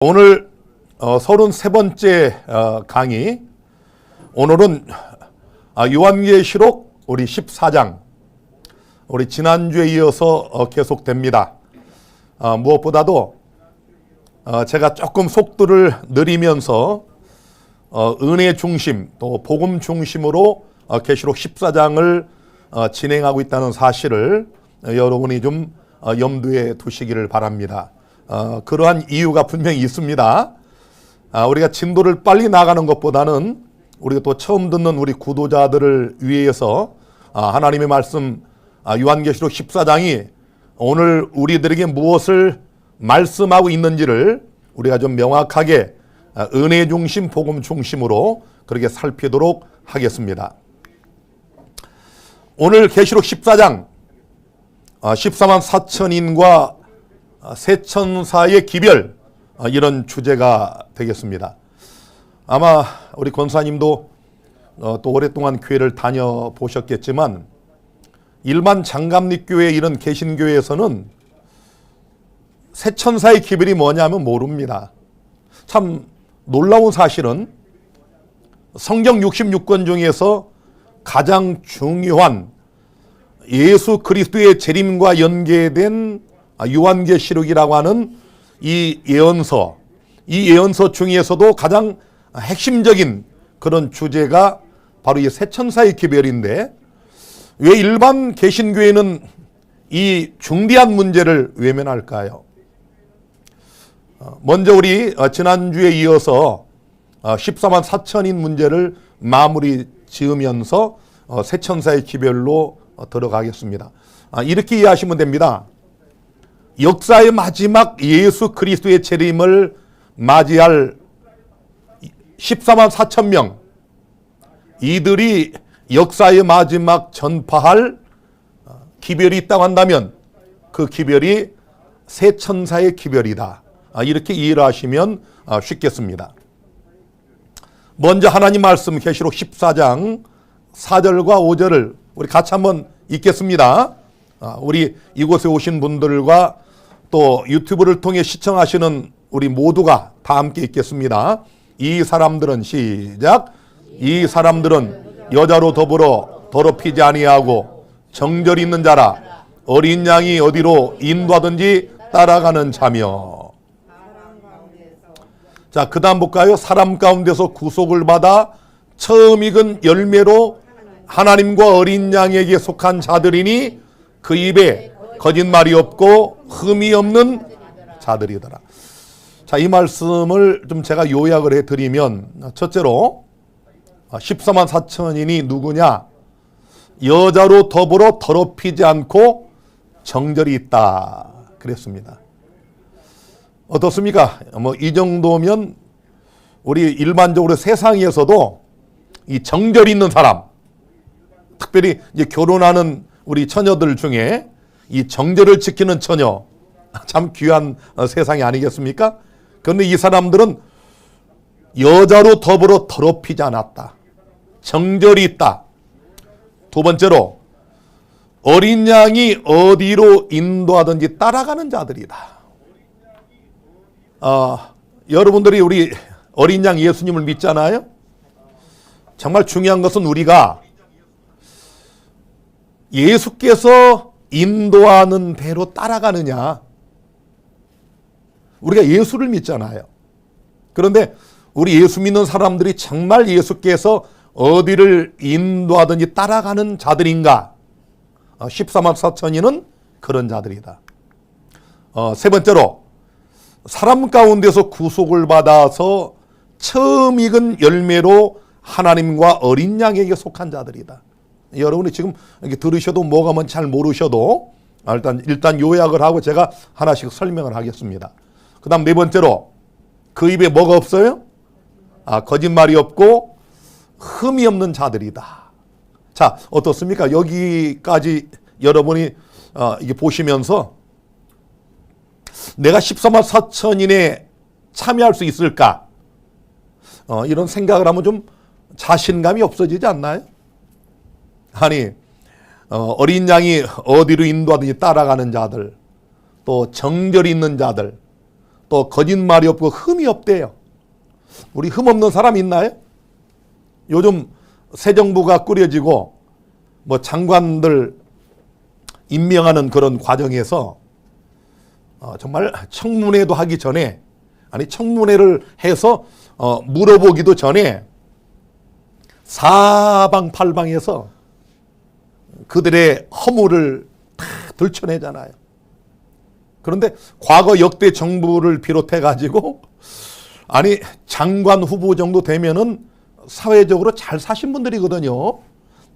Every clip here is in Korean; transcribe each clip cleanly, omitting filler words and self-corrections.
오늘 33번째 강의. 오늘은 요한계시록 우리 14장, 우리 지난주에 이어서 계속됩니다. 무엇보다도 제가 조금 속도를 느리면서 은혜 중심 또 복음 중심으로 계시록 14장을 진행하고 있다는 사실을 여러분이 좀 염두에 두시기를 바랍니다. 그러한 이유가 분명히 있습니다. 우리가 진도를 빨리 나가는 것보다는 우리가 또 처음 듣는 우리 구도자들을 위해서 하나님의 말씀 요한계시록 14장이 오늘 우리들에게 무엇을 말씀하고 있는지를 우리가 좀 명확하게 은혜 중심 복음 중심으로 그렇게 살피도록 하겠습니다. 오늘 계시록 14장 14만 4천인과 세 천사의 기별, 이런 주제가 되겠습니다. 아마 우리 권사님도 또 오랫동안 교회를 다녀보셨겠지만 일반 장갑립교회 이런 개신교회에서는 세 천사의 기별이 뭐냐면 모릅니다. 참 놀라운 사실은 성경 66권 중에서 가장 중요한 예수 그리스도의 재림과 연계된 요한계시록이라고 하는 이 예언서 중에서도 가장 핵심적인 그런 주제가 바로 이 세 천사의 기별인데, 왜 일반 개신교회는 이 중대한 문제를 외면할까요? 먼저 우리 지난주에 이어서 14만 4천인 문제를 마무리 지으면서 세 천사의 기별로 들어가겠습니다. 이렇게 이해하시면 됩니다. 역사의 마지막 예수 그리스도의 재림을 맞이할 14만 4천 명, 이들이 역사의 마지막 전파할 기별이 있다고 한다면 그 기별이 세 천사의 기별이다. 이렇게 이해를 하시면 쉽겠습니다. 먼저 하나님 말씀 계시록 14장 4절과 5절을 우리 같이 한번 읽겠습니다. 우리 이곳에 오신 분들과 또 유튜브를 통해 시청하시는 우리 모두가 다 함께 읽겠습니다. 이 사람들은 시작. 이 사람들은 여자로 더불어 더럽히지 아니하고 정절 있는 자라, 어린 양이 어디로 인도하든지 따라가는 자며. 자, 그 다음 볼까요? 사람 가운데서 구속을 받아 처음 익은 열매로 하나님과 어린 양에게 속한 자들이니 그 입에 거짓말이 없고 흠이 없는 자들이더라. 자, 이 말씀을 좀 제가 요약을 해드리면, 첫째로 14만 4천인이 누구냐? 여자로 더불어 더럽히지 않고 정절이 있다 그랬습니다. 어떻습니까? 이 정도면 우리 일반적으로 세상에서도 이 정절이 있는 사람, 특별히 이제 결혼하는 우리 처녀들 중에 이 정절을 지키는 처녀, 참 귀한 세상이 아니겠습니까? 그런데 이 사람들은 여자로 더불어 더럽히지 않았다. 정절이 있다. 두 번째로 어린 양이 어디로 인도하든지 따라가는 자들이다. 여러분들이 우리 어린 양 예수님을 믿잖아요. 정말 중요한 것은 우리가 예수께서 인도하는 대로 따라가느냐. 우리가 예수를 믿잖아요. 그런데 우리 예수 믿는 사람들이 정말 예수께서 어디를 인도하든지 따라가는 자들인가? 14만 4천인은 그런 자들이다. 세 번째로 사람 가운데서 구속을 받아서 처음 익은 열매로 하나님과 어린 양에게 속한 자들이다. 여러분이 지금 이렇게 들으셔도 뭐가 뭔지 잘 모르셔도 일단 요약을 하고 제가 하나씩 설명을 하겠습니다. 그 다음 네 번째로 그 입에 뭐가 없어요? 거짓말이 없고 흠이 없는 자들이다. 자, 어떻습니까? 여기까지 여러분이 이게 보시면서 내가 14만 4천인에 참여할 수 있을까? 이런 생각을 하면 좀 자신감이 없어지지 않나요? 아니, 어린 양이 어디로 인도하든지 따라가는 자들, 또 정절이 있는 자들, 또 거짓말이 없고 흠이 없대요. 우리 흠 없는 사람 있나요? 요즘 새 정부가 꾸려지고 뭐 장관들 임명하는 그런 과정에서 정말 청문회도 하기 전에, 아니 청문회를 해서 물어보기도 전에 사방팔방에서 그들의 허물을 다 들춰내잖아요. 그런데 과거 역대 정부를 비롯해 가지고 아니 장관 후보 정도 되면은 사회적으로 잘 사신 분들이거든요.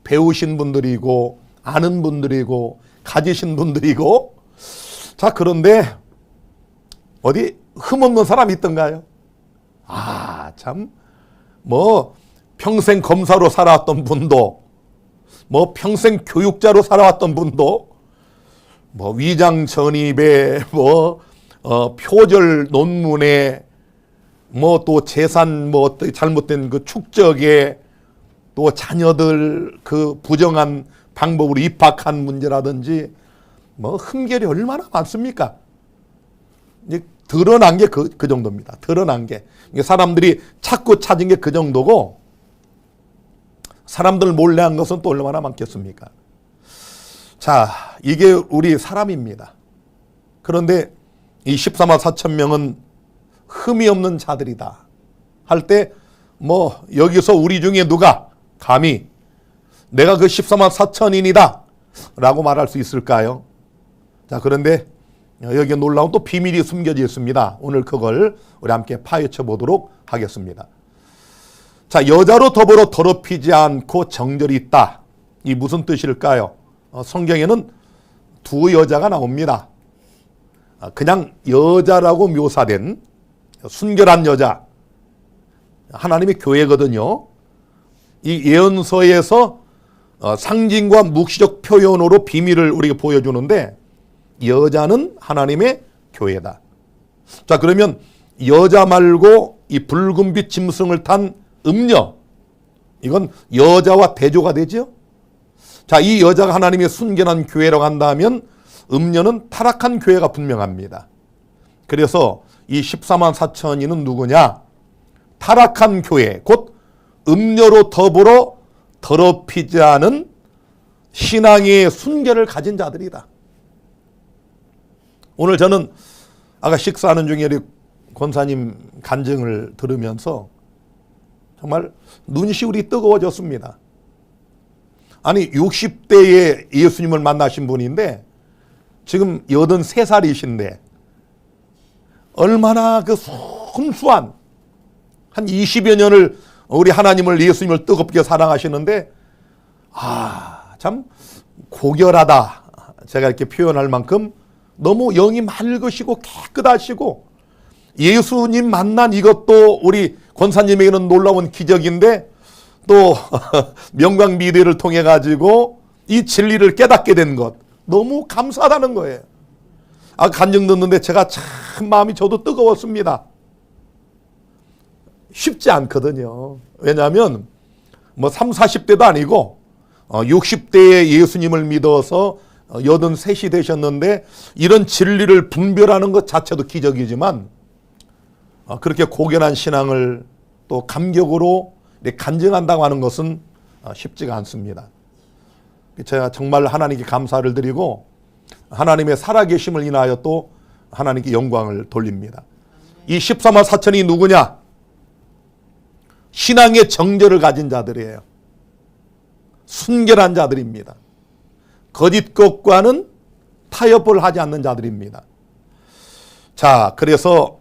배우신 분들이고 아는 분들이고 가지신 분들이고. 자, 그런데 어디 흠없는 사람이 있던가요? 참 뭐 평생 검사로 살아왔던 분도, 뭐 평생 교육자로 살아왔던 분도, 뭐 위장 전입에 뭐 표절 논문에 뭐 또 재산 뭐 잘못된 그 축적에 또 자녀들 그 부정한 방법으로 입학한 문제라든지 뭐 흠결이 얼마나 많습니까? 이제 드러난 게 그 정도입니다. 드러난 게. 사람들이 찾고 찾은 게 그 정도고, 사람들 몰래 한 것은 또 얼마나 많겠습니까? 자, 이게 우리 사람입니다. 그런데 이 14만 4천 명은 흠이 없는 자들이다 할 때 뭐 여기서 우리 중에 누가 감히 내가 그 14만 4천인이다 라고 말할 수 있을까요? 자, 그런데 여기에 놀라운 또 비밀이 숨겨져 있습니다. 오늘 그걸 우리 함께 파헤쳐 보도록 하겠습니다. 자, 여자로 더불어 더럽히지 않고 정절이 있다. 이 무슨 뜻일까요? 성경에는 두 여자가 나옵니다. 그냥 여자라고 묘사된 순결한 여자, 하나님의 교회거든요. 이 예언서에서 상징과 묵시적 표현으로 비밀을 우리에게 보여주는데, 여자는 하나님의 교회다. 자, 그러면 여자 말고 이 붉은빛 짐승을 탄 음녀, 이건 여자와 대조가 되죠. 자, 이 여자가 하나님의 순결한 교회라고 한다면 음녀는 타락한 교회가 분명합니다. 그래서 이 14만 4천인은 누구냐? 타락한 교회, 곧 음녀로 더불어 더럽히지 않은 신앙의 순결을 가진 자들이다. 오늘 저는 아까 식사하는 중에 우리 권사님 간증을 들으면서 정말 눈시울이 뜨거워졌습니다. 아니 60대에 예수님을 만나신 분인데 지금 83살이신데 얼마나 그 순수한 한 20여 년을 우리 하나님을, 예수님을 뜨겁게 사랑하시는데 참 고결하다, 제가 이렇게 표현할 만큼 너무 영이 맑으시고 깨끗하시고, 예수님 만난 이것도 우리 권사님에게는 놀라운 기적인데 또 명광비대를 통해 가지고 이 진리를 깨닫게 된 것, 너무 감사하다는 거예요. 간증 듣는데 제가 참 마음이 저도 뜨거웠습니다. 쉽지 않거든요. 왜냐하면 뭐 30, 40대도 아니고 60대에 예수님을 믿어서 83이 되셨는데 이런 진리를 분별하는 것 자체도 기적이지만 그렇게 고견한 신앙을 또 감격으로 간증한다고 하는 것은 쉽지가 않습니다. 제가 정말 하나님께 감사를 드리고 하나님의 살아계심을 인하여 또 하나님께 영광을 돌립니다. 이 14만 4천이 누구냐? 신앙의 정절을 가진 자들이에요. 순결한 자들입니다. 거짓 것과는 타협을 하지 않는 자들입니다. 자, 그래서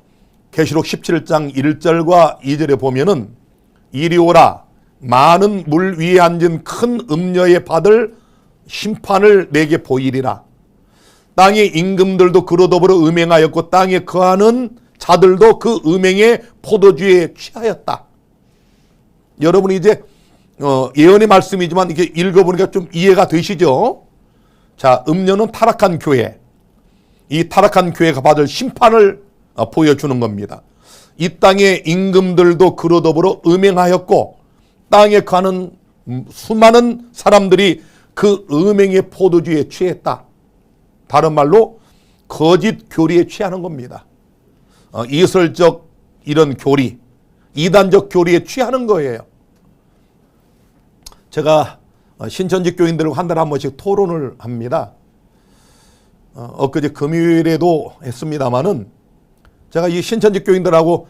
계시록 17장 1절과 2절에 보면은 이리 오라, 많은 물 위에 앉은 큰 음녀의 받을 심판을 내게 보이리라. 땅의 임금들도 그로 더불어 음행하였고 땅에 거하는 자들도 그 음행의 포도주에 취하였다. 여러분이 이제 예언의 말씀이지만 이렇게 읽어보니까 좀 이해가 되시죠? 자, 음녀는 타락한 교회, 이 타락한 교회가 받을 심판을 보여주는 겁니다. 이 땅의 임금들도 그로 더불어 음행하였고 땅에 가는 수많은 사람들이 그 음행의 포도주에 취했다. 다른 말로 거짓 교리에 취하는 겁니다. 이설적 이런 교리, 이단적 교리에 취하는 거예요. 제가 신천지 교인들과 한 달에 한 번씩 토론을 합니다. 엊그제 금요일에도 했습니다마는 제가 이 신천지 교인들하고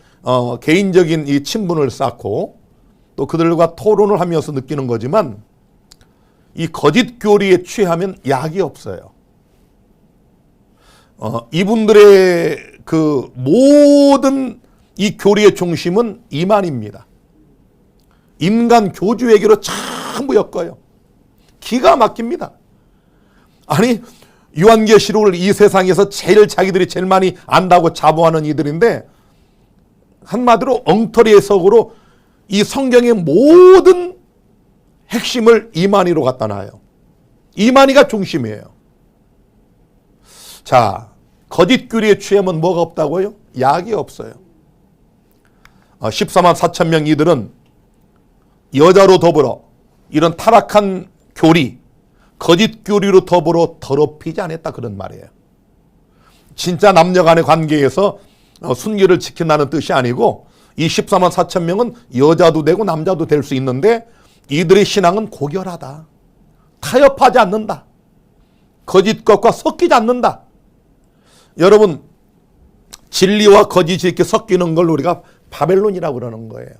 개인적인 이 친분을 쌓고 또 그들과 토론을 하면서 느끼는 거지만 이 거짓 교리에 취하면 약이 없어요. 이분들의 그 모든 이 교리의 중심은 이만입니다. 인간 교주 얘기로 전부 엮어요. 기가 막힙니다. 아니 요한계시록을 이 세상에서 자기들이 제일 많이 안다고 자부하는 이들인데 한마디로 엉터리의 석으로 이 성경의 모든 핵심을 이만희로 갖다 놔요. 이만희가 중심이에요. 자, 거짓 교리에 취하면 뭐가 없다고요? 약이 없어요. 14만 4천 명 이들은 여자로 더불어 이런 타락한 교리, 거짓 교리로 더불어 더럽히지 않았다 그런 말이에요. 진짜 남녀 간의 관계에서 순결을 지킨다는 뜻이 아니고 이 14만 4천 명은 여자도 되고 남자도 될 수 있는데 이들의 신앙은 고결하다. 타협하지 않는다. 거짓 것과 섞이지 않는다. 여러분 진리와 거짓이 이렇게 섞이는 걸 우리가 바벨론이라고 그러는 거예요.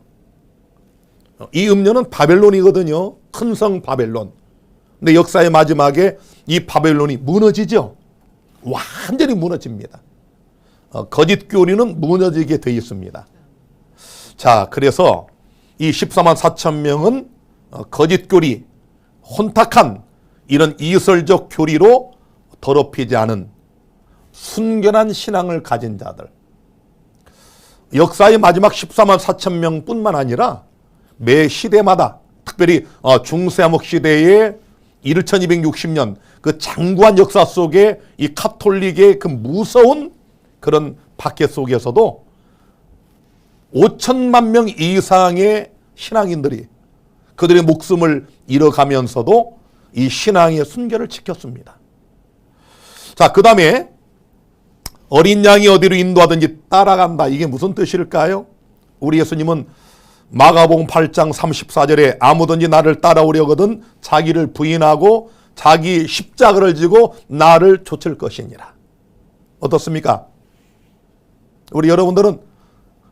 이 음료는 바벨론이거든요. 큰 성 바벨론. 근데 역사의 마지막에 이 바벨론이 무너지죠. 완전히 무너집니다. 거짓 교리는 무너지게 되어 있습니다. 자, 그래서 이 14만 4천 명은 거짓 교리, 혼탁한 이런 이설적 교리로 더럽히지 않은 순결한 신앙을 가진 자들. 역사의 마지막 14만 4천 명뿐만 아니라 매 시대마다 특별히 중세암흑 시대의 1260년 그 장구한 역사 속에 이 카톨릭의 그 무서운 그런 박해 속에서도 5천만 명 이상의 신앙인들이 그들의 목숨을 잃어가면서도 이 신앙의 순결을 지켰습니다. 자, 그 다음에 어린 양이 어디로 인도하든지 따라간다. 이게 무슨 뜻일까요? 우리 예수님은 마가복음 8장 34절에 아무든지 나를 따라오려거든 자기를 부인하고 자기 십자가를 지고 나를 좇을 것이니라. 어떻습니까? 우리 여러분들은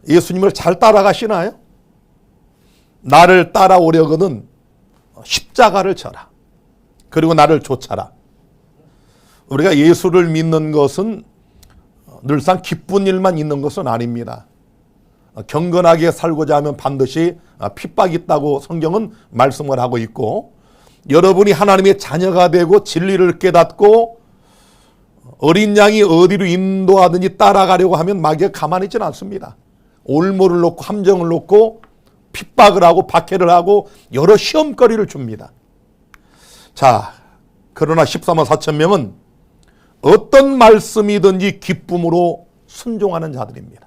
예수님을 잘 따라가시나요? 나를 따라오려거든 십자가를 져라. 그리고 나를 좇아라. 우리가 예수를 믿는 것은 늘상 기쁜 일만 있는 것은 아닙니다. 경건하게 살고자 하면 반드시 핍박이 있다고 성경은 말씀을 하고 있고, 여러분이 하나님의 자녀가 되고 진리를 깨닫고 어린 양이 어디로 인도하든지 따라가려고 하면 마귀가 가만히 있지는 않습니다. 올무를 놓고 함정을 놓고 핍박을 하고 박해를 하고 여러 시험거리를 줍니다. 자, 그러나 14만 4천 명은 어떤 말씀이든지 기쁨으로 순종하는 자들입니다.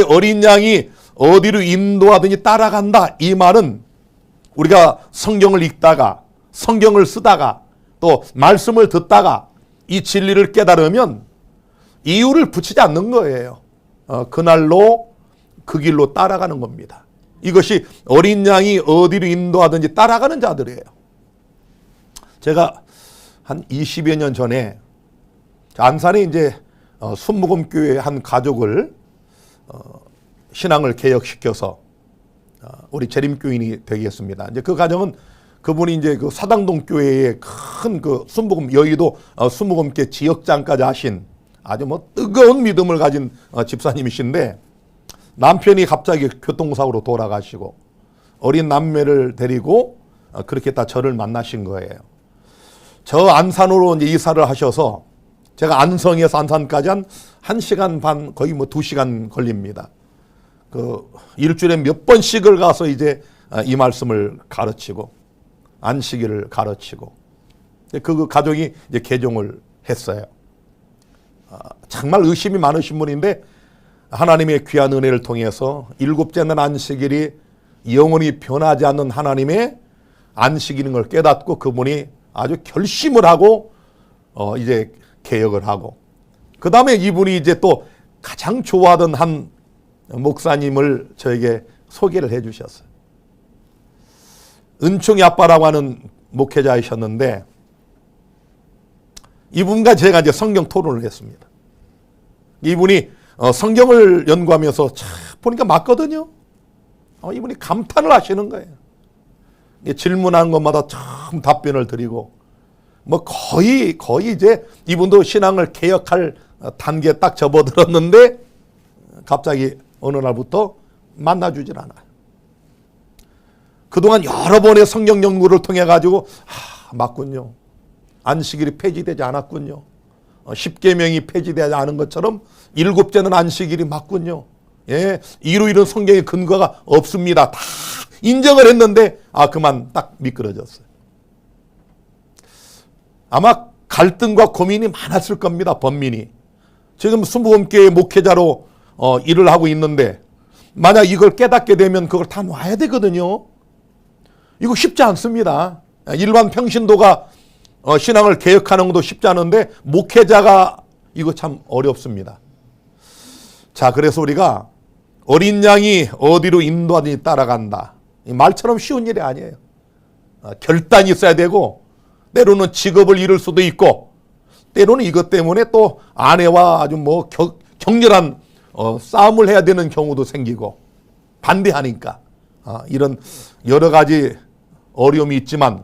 어린 양이 어디로 인도하든지 따라간다. 이 말은 우리가 성경을 읽다가 성경을 쓰다가 또 말씀을 듣다가 이 진리를 깨달으면 이유를 붙이지 않는 거예요. 그날로 그 길로 따라가는 겁니다. 이것이 어린 양이 어디로 인도하든지 따라가는 자들이에요. 제가 한 20여 년 전에 안산에 이제 순복음교회 한 가족을 신앙을 개혁시켜서 우리 재림교인이 되겠습니다. 이제 그 가정은 그분이 이제 그 사당동 교회의 큰 그 순복음 여의도 순복음교 지역장까지 하신 아주 뭐 뜨거운 믿음을 가진 집사님이신데 남편이 갑자기 교통사고로 돌아가시고 어린 남매를 데리고 그렇게 다 저를 만나신 거예요. 저 안산으로 이제 이사를 하셔서 제가 안성에서 안산까지 한 1시간 반 거의 뭐 2시간 걸립니다. 그 일주일에 몇 번씩을 가서 이제 이 말씀을 가르치고 안식일을 가르치고 그 가족이 이제 개종을 했어요. 정말 의심이 많으신 분인데 하나님의 귀한 은혜를 통해서 7째 날 안식일이 영원히 변하지 않는 하나님의 안식일인 걸 깨닫고 그분이 아주 결심을 하고 이제 개혁을 하고 그 다음에 이분이 이제 또 가장 좋아하던 한 목사님을 저에게 소개를 해 주셨어요. 은총이 아빠라고 하는 목회자이셨는데 이분과 제가 이제 성경 토론을 했습니다. 이분이 성경을 연구하면서 보니까 맞거든요. 이분이 감탄을 하시는 거예요. 질문하는 것마다 참 답변을 드리고 뭐 거의 이제 이분도 신앙을 개혁할 단계에 딱 접어들었는데 갑자기 어느 날부터 만나주질 않아요. 그동안 여러 번의 성경 연구를 통해 가지고 맞군요. 안식일이 폐지되지 않았군요. 10계명이 폐지되지 않은 것처럼 7제는 안식일이 맞군요. 예, 이로 이런 성경의 근거가 없습니다. 다 인정을 했는데 그만 딱 미끄러졌어요. 아마 갈등과 고민이 많았을 겁니다. 범민이. 지금 순복음교회 목회자로 일을 하고 있는데 만약 이걸 깨닫게 되면 그걸 다 놔야 되거든요. 이거 쉽지 않습니다. 일반 평신도가 신앙을 개혁하는 것도 쉽지 않은데 목회자가 이거 참 어렵습니다. 자, 그래서 우리가 어린 양이 어디로 인도하든지 따라간다. 이 말처럼 쉬운 일이 아니에요. 결단이 있어야 되고 때로는 직업을 잃을 수도 있고 때로는 이것 때문에 또 아내와 아주 뭐 격렬한 싸움을 해야 되는 경우도 생기고 반대하니까 이런 여러 가지 어려움이 있지만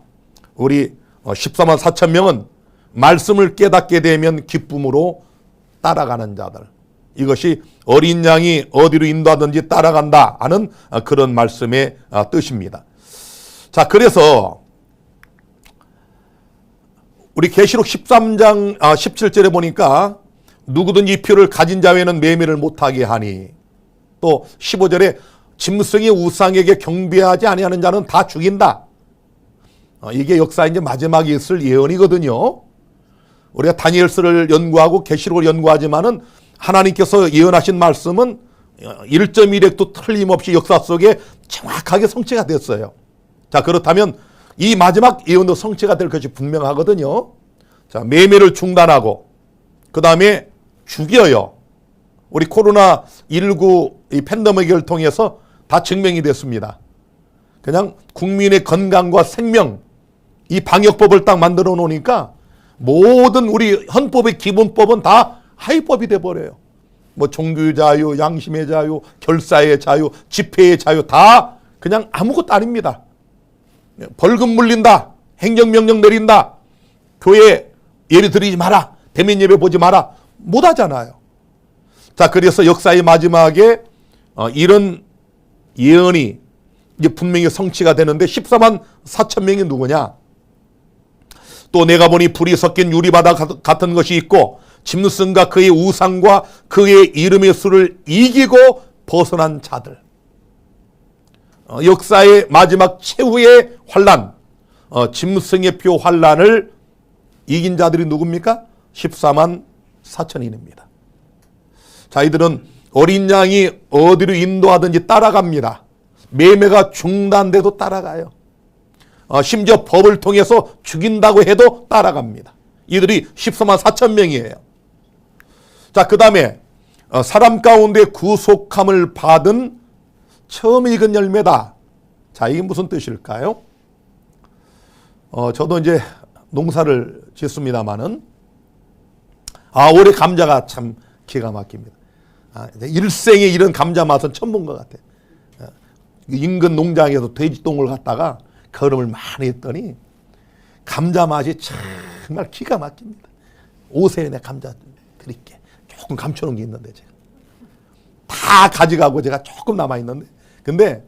우리 14만 4천 명은 말씀을 깨닫게 되면 기쁨으로 따라가는 자들. 이것이 어린 양이 어디로 인도하든지 따라간다 하는 그런 말씀의 뜻입니다. 자, 그래서 우리 계시록 13장 17절에 보니까 누구든지 이 표를 가진 자외에는 매매를 못하게 하니, 또 15절에 짐승의 우상에게 경배하지 아니하는 자는 다 죽인다. 이게 역사의 이제 마지막에 있을 예언이거든요. 우리가 다니엘서를 연구하고 계시록을 연구하지만은 하나님께서 예언하신 말씀은 1.1획도 틀림없이 역사 속에 정확하게 성취가 됐어요. 자, 그렇다면 이 마지막 예언도 성취가 될 것이 분명하거든요. 자, 매매를 중단하고 그 다음에 죽여요. 우리 코로나19 이 팬데믹을 통해서 다 증명이 됐습니다. 그냥 국민의 건강과 생명, 이 방역법을 딱 만들어 놓으니까 모든 우리 헌법의 기본법은 다 하위법이 돼버려요. 뭐 종교의 자유, 양심의 자유, 결사의 자유, 집회의 자유 다 그냥 아무것도 아닙니다. 벌금 물린다, 행정명령 내린다, 교회 예배 드리지 마라, 대면 예배 보지 마라, 못 하잖아요. 자, 그래서 역사의 마지막에 이런 예언이 이제 분명히 성취가 되는데 14만 4천 명이 누구냐? 또 내가 보니 불이 섞인 유리바다 같은 것이 있고 짐승과 그의 우상과 그의 이름의 수를 이기고 벗어난 자들. 역사의 마지막 최후의 환란, 짐승의 표 환란을 이긴 자들이 누굽니까? 14만 4천인입니다. 자, 이들은 어린 양이 어디로 인도하든지 따라갑니다. 매매가 중단돼도 따라가요. 심지어 법을 통해서 죽인다고 해도 따라갑니다. 이들이 14만 4천 명이에요. 자, 그 다음에 사람 가운데 구속함을 받은 처음 익은 열매다. 자, 이게 무슨 뜻일까요? 저도 이제 농사를 짓습니다마는 올해 감자가 참 기가 막힙니다. 일생에 이런 감자 맛은 처음 본 것 같아요. 인근 농장에서 돼지똥을 갖다가 거름을 많이 했더니 감자 맛이 정말 기가 막힙니다. 오세요, 내 감자 드릴게. 조금 감춰놓은 게 있는데 제가 다 가져가고 제가 조금 남아있는데, 근데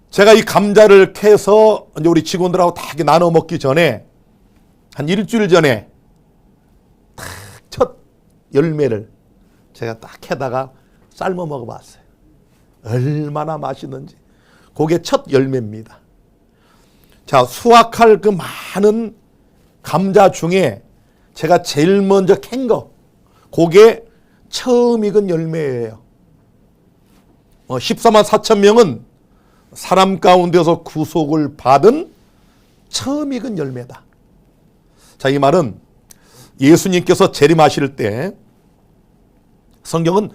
제가 이 감자를 캐서 이제 우리 직원들하고 다 이렇게 나눠 먹기 전에 한 일주일 전에 딱 첫 열매를 제가 딱 캐다가 삶아 먹어봤어요. 얼마나 맛있는지. 그게 첫 열매입니다. 자, 수확할 그 많은 감자 중에 제가 제일 먼저 캔 거, 그게 처음 익은 열매예요. 14만 4천 명은 사람 가운데서 구속을 받은 처음 익은 열매다. 자, 이 말은 예수님께서 재림하실 때 성경은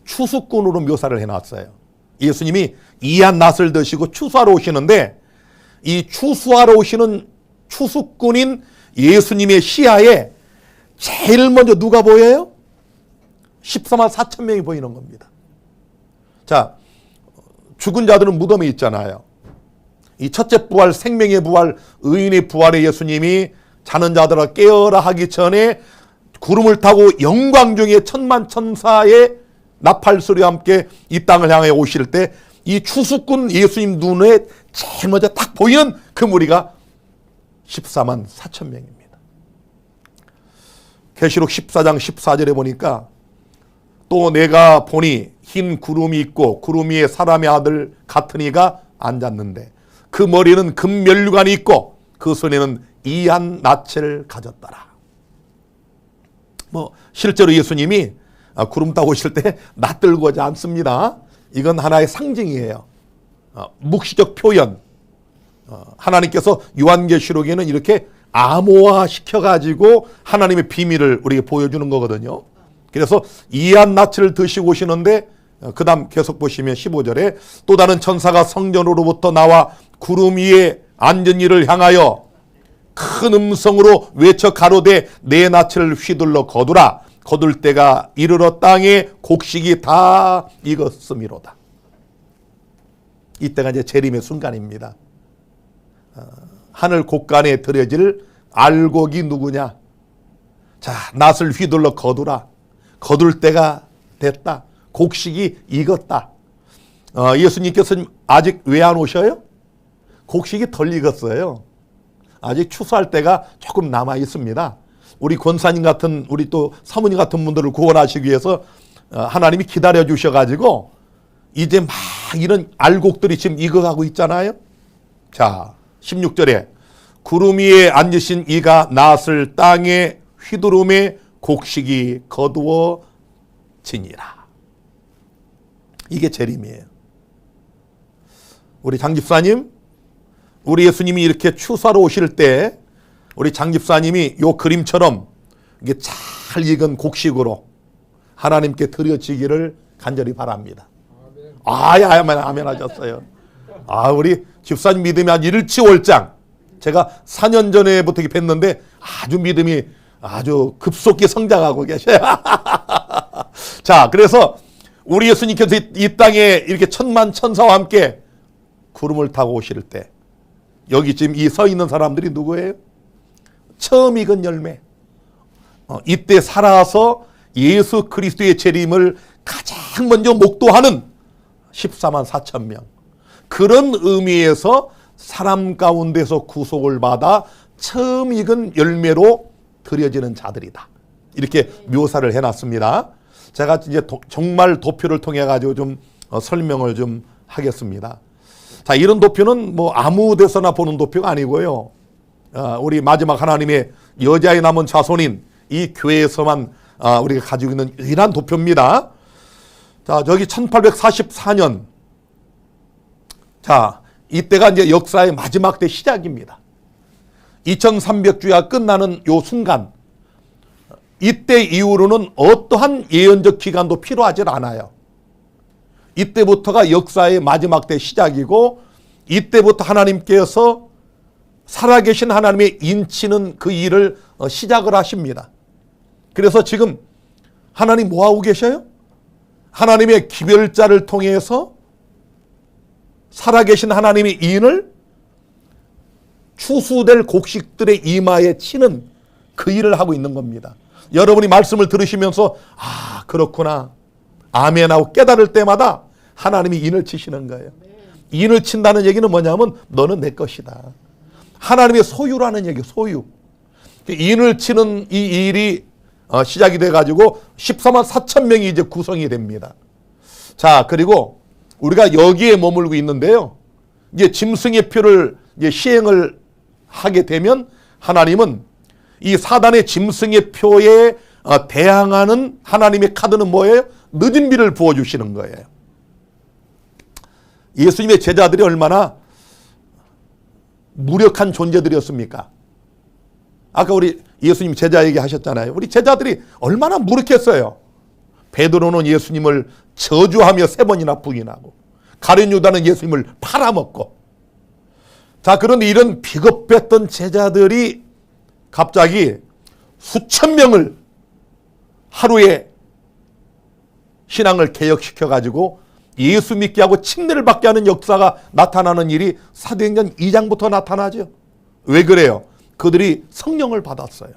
추수꾼으로 묘사를 해놨어요. 예수님이 이한 낫을 드시고 추수하러 오시는데 이 추수하러 오시는 추수꾼인 예수님의 시야에 제일 먼저 누가 보여요? 14만 4천 명이 보이는 겁니다. 자, 죽은 자들은 무덤에 있잖아요. 이 첫째 부활, 생명의 부활, 의인의 부활에 예수님이 자는 자들아 깨어라 하기 전에 구름을 타고 영광 중에 천만 천사의 나팔 소리와 함께 이 땅을 향해 오실 때 이 추수꾼 예수님 눈에 제일 먼저 딱 보이는 그 무리가 14만 4천 명입니다. 계시록 14장 14절에 보니까 또 내가 보니 흰 구름이 있고 구름 위에 사람의 아들 같은 이가 앉았는데 그 머리는 금면류관이 있고 그 손에는 이한 낫을 가졌더라. 실제로 예수님이 구름 타고 오실 때 낫 들고 오지 않습니다. 이건 하나의 상징이에요. 묵시적 표현. 하나님께서 요한계시록에는 이렇게 암호화 시켜가지고 하나님의 비밀을 우리에게 보여주는 거거든요. 그래서 이한 낫을 드시고 오시는데 그 다음 계속 보시면 15절에 또 다른 천사가 성전으로부터 나와 구름 위에 앉은 이를 향하여 큰 음성으로 외쳐 가로되 내 낯을 휘둘러 거두라. 거둘 때가 이르러 땅에 곡식이 다 익었음이로다. 이때가 이제 재림의 순간입니다. 하늘 곳간에 들여질 알곡이 누구냐? 자, 낫을 휘둘러 거두라. 거둘 때가 됐다. 곡식이 익었다. 예수님께서 아직 왜 안 오셔요? 곡식이 덜 익었어요. 아직 추수할 때가 조금 남아 있습니다. 우리 권사님 같은 우리 또 사모님 같은 분들을 구원하시기 위해서 하나님이 기다려 주셔가지고 이제 막 이런 알곡들이 지금 익어가고 있잖아요. 자, 16절에 구름 위에 앉으신 이가 낫을 땅에 휘두름에 곡식이 거두어지니라. 이게 재림이에요. 우리 장 집사님, 우리 예수님이 이렇게 추수하러 오실 때 우리 장 집사님이 요 그림처럼 이게 잘 익은 곡식으로 하나님께 드려지기를 간절히 바랍니다. 아멘 하셨어요. 우리 집사님 믿음이 아주 일치월장. 제가 4년 전에부터 뵀는데 아주 믿음이 아주 급속히 성장하고 계셔요. 자, 그래서 우리 예수님께서 이 땅에 이렇게 천만 천사와 함께 구름을 타고 오실 때 여기 지금 이 서 있는 사람들이 누구예요? 처음 익은 열매. 이때 살아서 예수 그리스도의 재림을 가장 먼저 목도하는 14만 4천 명. 그런 의미에서 사람 가운데서 구속을 받아 처음 익은 열매로 드려지는 자들이다. 이렇게 묘사를 해놨습니다. 제가 이제 정말 도표를 통해 가지고 좀 설명을 좀 하겠습니다. 자, 이런 도표는 뭐 아무 데서나 보는 도표가 아니고요. 우리 마지막 하나님의 여자의 남은 자손인 이 교회에서만 우리가 가지고 있는 유일한 도표입니다. 자, 저기 1844년. 자, 이때가 이제 역사의 마지막 때 시작입니다. 2300주가 끝나는 요 순간. 이때 이후로는 어떠한 예언적 기간도 필요하지 않아요. 이때부터가 역사의 마지막 때 시작이고 이때부터 하나님께서 살아계신 하나님의 인치는 그 일을 시작을 하십니다. 그래서 지금 하나님 뭐하고 계셔요? 하나님의 기별자를 통해서 살아계신 하나님의 인을 추수될 곡식들의 이마에 치는 그 일을 하고 있는 겁니다. 여러분이 말씀을 들으시면서 그렇구나 아멘하고 깨달을 때마다 하나님이 인을 치시는 거예요. 인을 친다는 얘기는 뭐냐면 너는 내 것이다. 하나님의 소유라는 얘기, 소유. 인을 치는 이 일이 시작이 돼가지고 14만 4천 명이 이제 구성이 됩니다. 자, 그리고 우리가 여기에 머물고 있는데요. 이제 짐승의 표를 이제 시행을 하게 되면 하나님은 이 사단의 짐승의 표에 대항하는 하나님의 카드는 뭐예요? 늦은 비를 부어주시는 거예요. 예수님의 제자들이 얼마나 무력한 존재들이었습니까? 아까 우리 예수님 제자 얘기하셨잖아요. 우리 제자들이 얼마나 무력했어요. 베드로는 예수님을 저주하며 3번이나 부인하고, 가룟 유다는 예수님을 팔아먹고. 자, 그런데 이런 비겁했던 제자들이 갑자기 수천 명을 하루에 신앙을 개혁시켜가지고 예수 믿게 하고 침례를 받게 하는 역사가 나타나는 일이 사도행전 2장부터 나타나죠. 왜 그래요? 그들이 성령을 받았어요.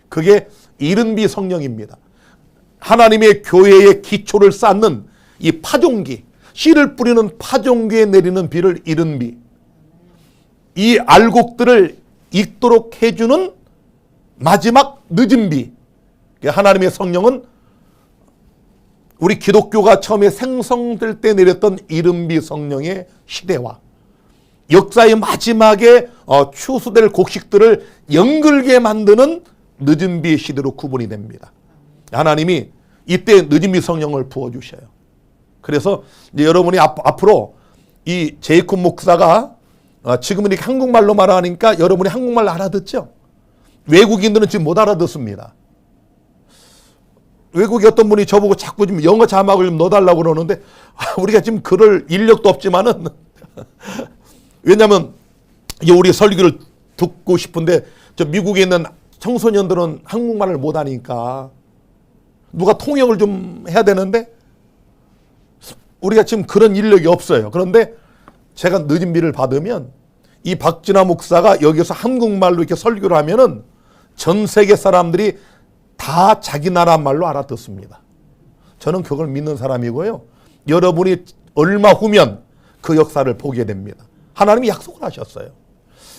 그게 이른비 성령입니다. 하나님의 교회의 기초를 쌓는 이 파종기, 씨를 뿌리는 파종기에 내리는 비를 이른비, 이 알곡들을 익도록 해주는 마지막 늦은 비. 하나님의 성령은 우리 기독교가 처음에 생성될 때 내렸던 이른비 성령의 시대와 역사의 마지막에 추수될 곡식들을 연글게 만드는 늦은 비의 시대로 구분이 됩니다. 하나님이 이때 늦은 비 성령을 부어주셔요. 그래서 이제 여러분이 앞으로 이 제이콥 목사가 지금은 이렇게 한국말로 말하니까 여러분이 한국말 알아듣죠? 외국인들은 지금 못 알아듣습니다. 외국에 어떤 분이 저보고 자꾸 좀 영어 자막을 좀 넣어달라고 그러는데 우리가 지금 그럴 인력도 없지만은 왜냐하면 우리 설교를 듣고 싶은데 저 미국에 있는 청소년들은 한국말을 못하니까 누가 통역을 좀 해야 되는데 우리가 지금 그런 인력이 없어요. 그런데 제가 늦은 비를 받으면 이 박진아 목사가 여기서 한국말로 이렇게 설교를 하면은 전 세계 사람들이 다 자기 나라 말로 알아듣습니다. 저는 그걸 믿는 사람이고요. 여러분이 얼마 후면 그 역사를 보게 됩니다. 하나님이 약속을 하셨어요.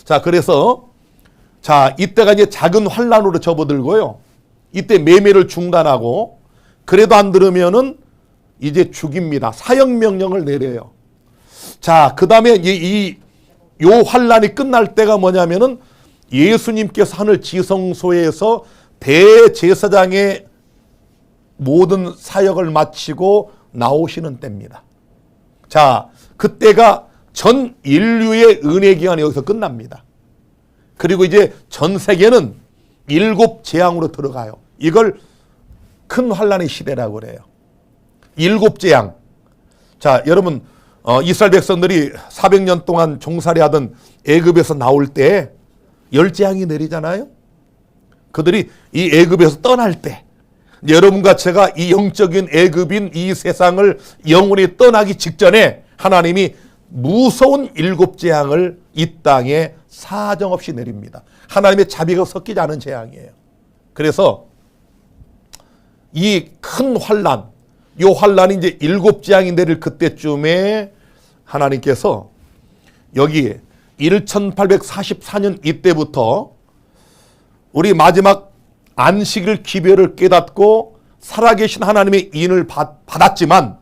자, 그래서 자, 이때가 이제 작은 환란으로 접어들고요. 이때 매매를 중단하고 그래도 안 들으면은 이제 죽입니다. 사형 명령을 내려요. 자, 그 다음에 요 환란이 끝날 때가 뭐냐면은 예수님께서 하늘 지성소에서 대제사장의 모든 사역을 마치고 나오시는 때입니다. 자, 그때가 전 인류의 은혜 기간이 여기서 끝납니다. 그리고 이제 전 세계는 7 재앙으로 들어가요. 이걸 큰 환란의 시대라고 그래요. 7 재앙. 자, 여러분 이스라엘 백성들이 400년 동안 종살이하던 애굽에서 나올 때 10재앙이 내리잖아요. 그들이 이 애굽에서 떠날 때 여러분과 제가 이 영적인 애굽인 이 세상을 영원히 떠나기 직전에 하나님이 무서운 7 재앙을 이 땅에 사정없이 내립니다. 하나님의 자비가 섞이지 않은 재앙이에요. 그래서 이 큰 환란, 이 환란이 이제 7 재앙이 내릴 그때쯤에 하나님께서 여기 1844년 이때부터 우리 마지막 안식일 기별을 깨닫고 살아계신 하나님의 인을 받았지만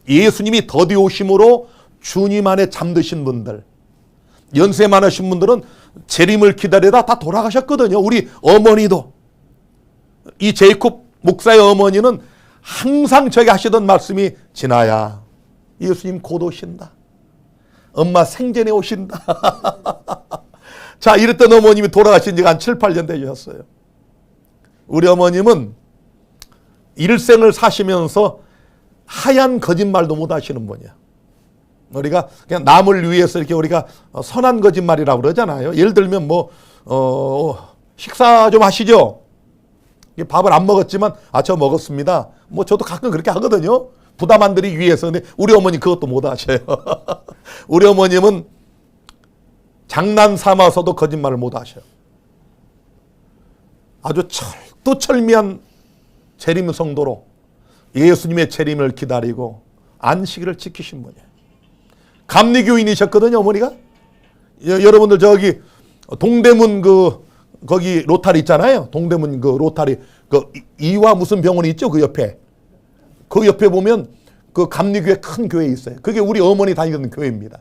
예수님이 더디 오심으로 주님 안에 잠드신 분들, 연세 많으신 분들은 재림을 기다리다 다 돌아가셨거든요. 우리 어머니도. 이 제이콥 목사의 어머니는 항상 저에게 하시던 말씀이 진아야, 예수님 곧 오신다. 엄마 생전에 오신다. 자, 이랬던 어머님이 돌아가신 지가 한 7, 8년 되셨어요. 우리 어머님은 일생을 사시면서 하얀 거짓말도 못 하시는 분이야. 우리가 그냥 남을 위해서 이렇게 우리가 선한 거짓말이라고 그러잖아요. 예를 들면 식사 좀 하시죠. 밥을 안 먹었지만 저 먹었습니다. 저도 가끔 그렇게 하거든요. 부담 안 드리기 위해서. 근데 우리 어머니 그것도 못 하셔요. 우리 어머님은 장난 삼아서도 거짓말을 못 하셔요. 아주 철두철미한 재림 성도로 예수님의 재림을 기다리고 안식일을 지키신 분이에요. 감리교인이셨거든요, 어머니가. 여러분들 저기 동대문 거기 로타리 있잖아요. 동대문 로타리 이화 무슨 병원이 있죠, 그 옆에. 그 옆에 보면 그 감리교회 큰 교회 있어요. 그게 우리 어머니 다니던 교회입니다.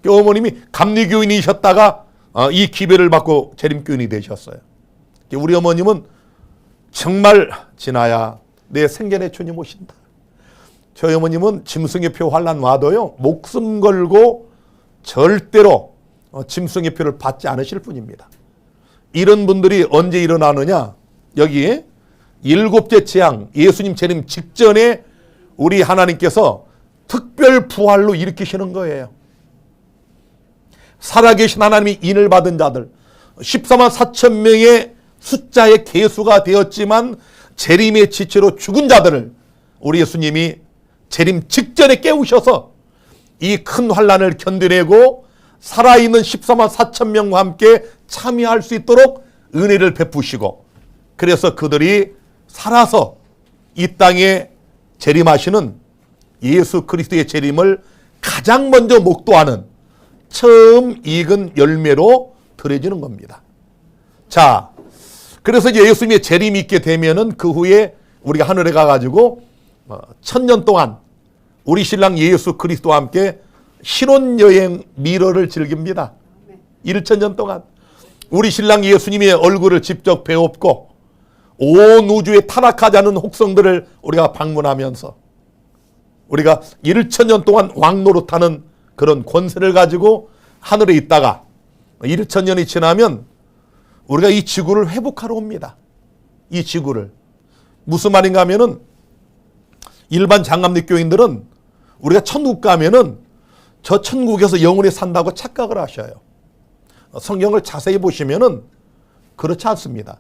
그 어머님이 감리교인이셨다가 이 기별을 받고 재림교인이 되셨어요. 우리 어머님은 정말 진아야, 내 생전에 주님 오신다. 저희 어머님은 짐승의 표 환란 와도요, 목숨 걸고 절대로 짐승의 표를 받지 않으실 분입니다. 이런 분들이 언제 일어나느냐? 여기 일곱째 재앙, 예수님 재림 직전에 우리 하나님께서 특별 부활로 일으키시는 거예요. 살아계신 하나님이 인을 받은 자들 14만 4천 명의 숫자의 계수가 되었지만 재림의 지체로 죽은 자들을 우리 예수님이 재림 직전에 깨우셔서 이 큰 환난을 견뎌내고 살아있는 14만 4천 명과 함께 참여할 수 있도록 은혜를 베푸시고, 그래서 그들이 살아서 이 땅에 재림하시는 예수 그리스도의 재림을 가장 먼저 목도하는 처음 익은 열매로 드려지는 겁니다. 자, 그래서 이제 예수님의 재림이 있게 되면은 그 후에 우리가 하늘에 가가지고 1000년 동안 우리 신랑 예수 그리스도와 함께 신혼여행 미러를 즐깁니다. 1000년 동안 우리 신랑 예수님의 얼굴을 직접 배웠고 온 우주에 타락하지 않은 혹성들을 우리가 방문하면서 우리가 1000년 동안 왕노릇하는 그런 권세를 가지고 하늘에 있다가 1000년이 지나면 우리가 이 지구를 회복하러 옵니다. 이 지구를. 무슨 말인가 하면은 일반 장갑nik 교인들은 우리가 천국 가면은 저 천국에서 영원히 산다고 착각을 하셔요. 성경을 자세히 보시면은 그렇지 않습니다.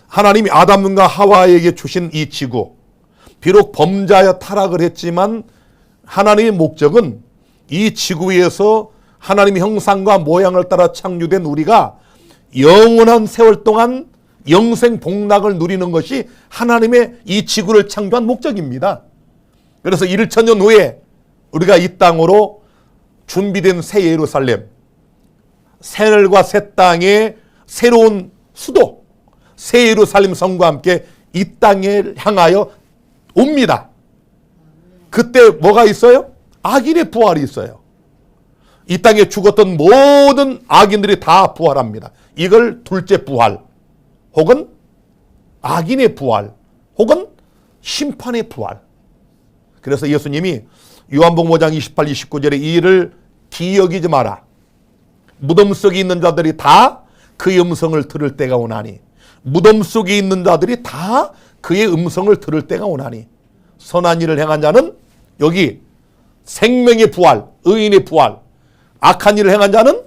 하나님이 아담과 하와에게 주신 이 지구, 비록 범죄하여 타락을 했지만 하나님의 목적은 이 지구 위에서 하나님의 형상과 모양을 따라 창조된 우리가 영원한 세월 동안 영생 복락을 누리는 것이 하나님의 이 지구를 창조한 목적입니다. 그래서 1000년 후에 우리가 이 땅으로 준비된 새 예루살렘, 새하늘과 새 땅의 새로운 수도, 새 예루살렘 성과 함께 이 땅에 향하여 옵니다. 그때 뭐가 있어요? 악인의 부활이 있어요. 이 땅에 죽었던 모든 악인들이 다 부활합니다. 이걸 둘째 부활, 혹은 악인의 부활, 혹은 심판의 부활. 그래서 예수님이 요한복음 5장 28, 29절에 이 일을 기여기지 마라. 무덤 속에 있는 자들이 다 그의 음성을 들을 때가 오나니, 무덤 속에 있는 자들이 다 그의 음성을 들을 때가 오나니, 선한 일을 행한 자는 여기 생명의 부활, 의인의 부활, 악한 일을 행한 자는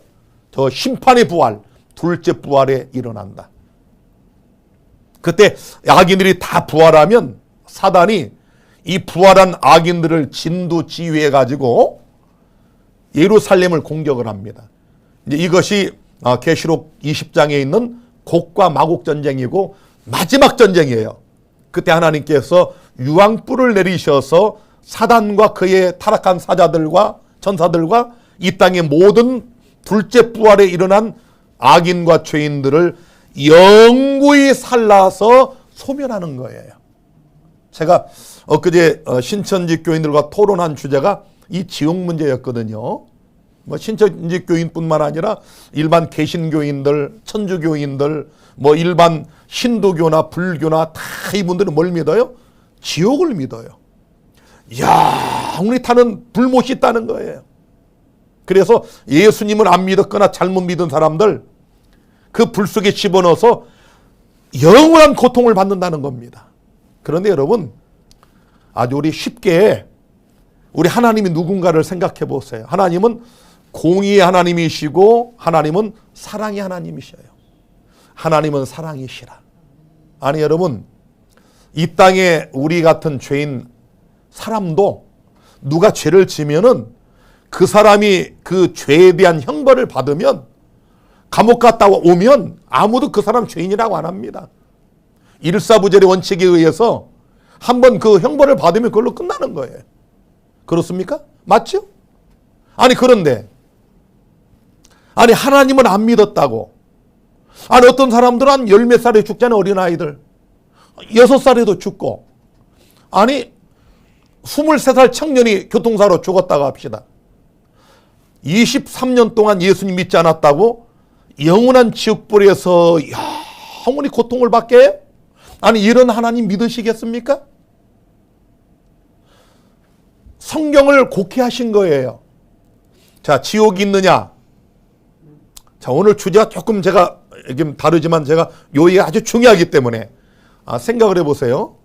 저 심판의 부활, 둘째 부활에 일어난다. 그때 악인들이 다 부활하면 사단이 이 부활한 악인들을 진두지휘해 가지고 예루살렘을 공격을 합니다. 이제 이것이 계시록 20장에 있는 곡과 마곡 전쟁이고 마지막 전쟁이에요. 그때 하나님께서 유황불을 내리셔서 사단과 그의 타락한 사자들과 전사들과 이 땅의 모든 둘째 부활에 일어난 악인과 죄인들을 영구히 살라서 소멸하는 거예요. 제가 엊그제 신천지 교인들과 토론한 주제가 이 지옥 문제였거든요. 뭐 신천지 교인뿐만 아니라 일반 개신교인들, 천주교인들, 뭐 일반 힌두교나 불교나 다 이분들은 뭘 믿어요? 지옥을 믿어요. 영원히 타는 불못이 있다는 거예요. 그래서 예수님을 안 믿었거나 잘못 믿은 사람들 그 불 속에 집어넣어서 영원한 고통을 받는다는 겁니다. 그런데 여러분, 아주 우리 쉽게 우리 하나님이 누군가를 생각해 보세요. 하나님은 공의의 하나님이시고 하나님은 사랑의 하나님이셔요. 하나님은 사랑이시라. 아니 여러분, 이 땅에 우리 같은 죄인 사람도 누가 죄를 지면은 그 사람이 그 죄에 대한 형벌을 받으면, 감옥 갔다 오면 아무도 그 사람 죄인이라고 안 합니다. 일사부절의 원칙에 의해서 한번 그 형벌을 받으면 그걸로 끝나는 거예요. 그렇습니까? 맞죠? 아니 그런데 아니 하나님을 안 믿었다고, 아니 어떤 사람들은 한 10몇 살에 죽잖아요. 어린아이들 6살에도 죽고, 아니 23살 청년이 교통사고로 죽었다고 합시다. 23년 동안 예수님 믿지 않았다고 영원한 지옥불에서 영원히 고통을 받게 해요? 아니 이런 하나님 믿으시겠습니까? 성경을 곡해하신 거예요. 자, 지옥이 있느냐? 자, 오늘 주제가 조금 제가 다르지만 제가 요 얘기가 아주 중요하기 때문에 생각을 해보세요.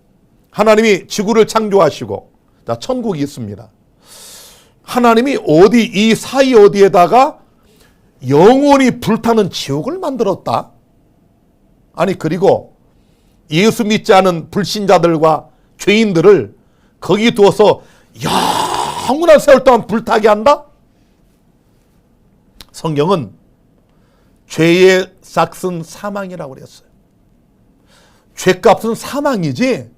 하나님이 지구를 창조하시고, 자, 천국이 있습니다. 하나님이 이 사이 어디에다가 영원히 불타는 지옥을 만들었다. 아니, 그리고 예수 믿지 않은 불신자들과 죄인들을 거기 두어서 영원한 세월 동안 불타게 한다? 성경은 죄의 삭은 사망이라고 그랬어요. 죄값은 사망이지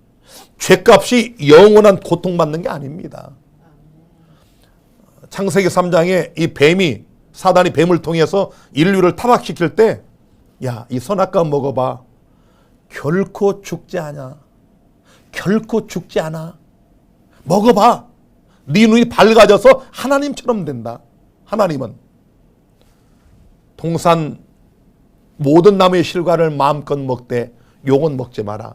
죄값이 영원한 고통받는 게 아닙니다. 창세기 3장에 이 사단이 뱀을 통해서 인류를 타락시킬 때, 야, 이 선악과 먹어봐. 결코 죽지 않아. 결코 죽지 않아. 먹어봐. 네 눈이 밝아져서 하나님처럼 된다. 하나님은 동산 모든 나무의 실과를 마음껏 먹되 용은 먹지 마라.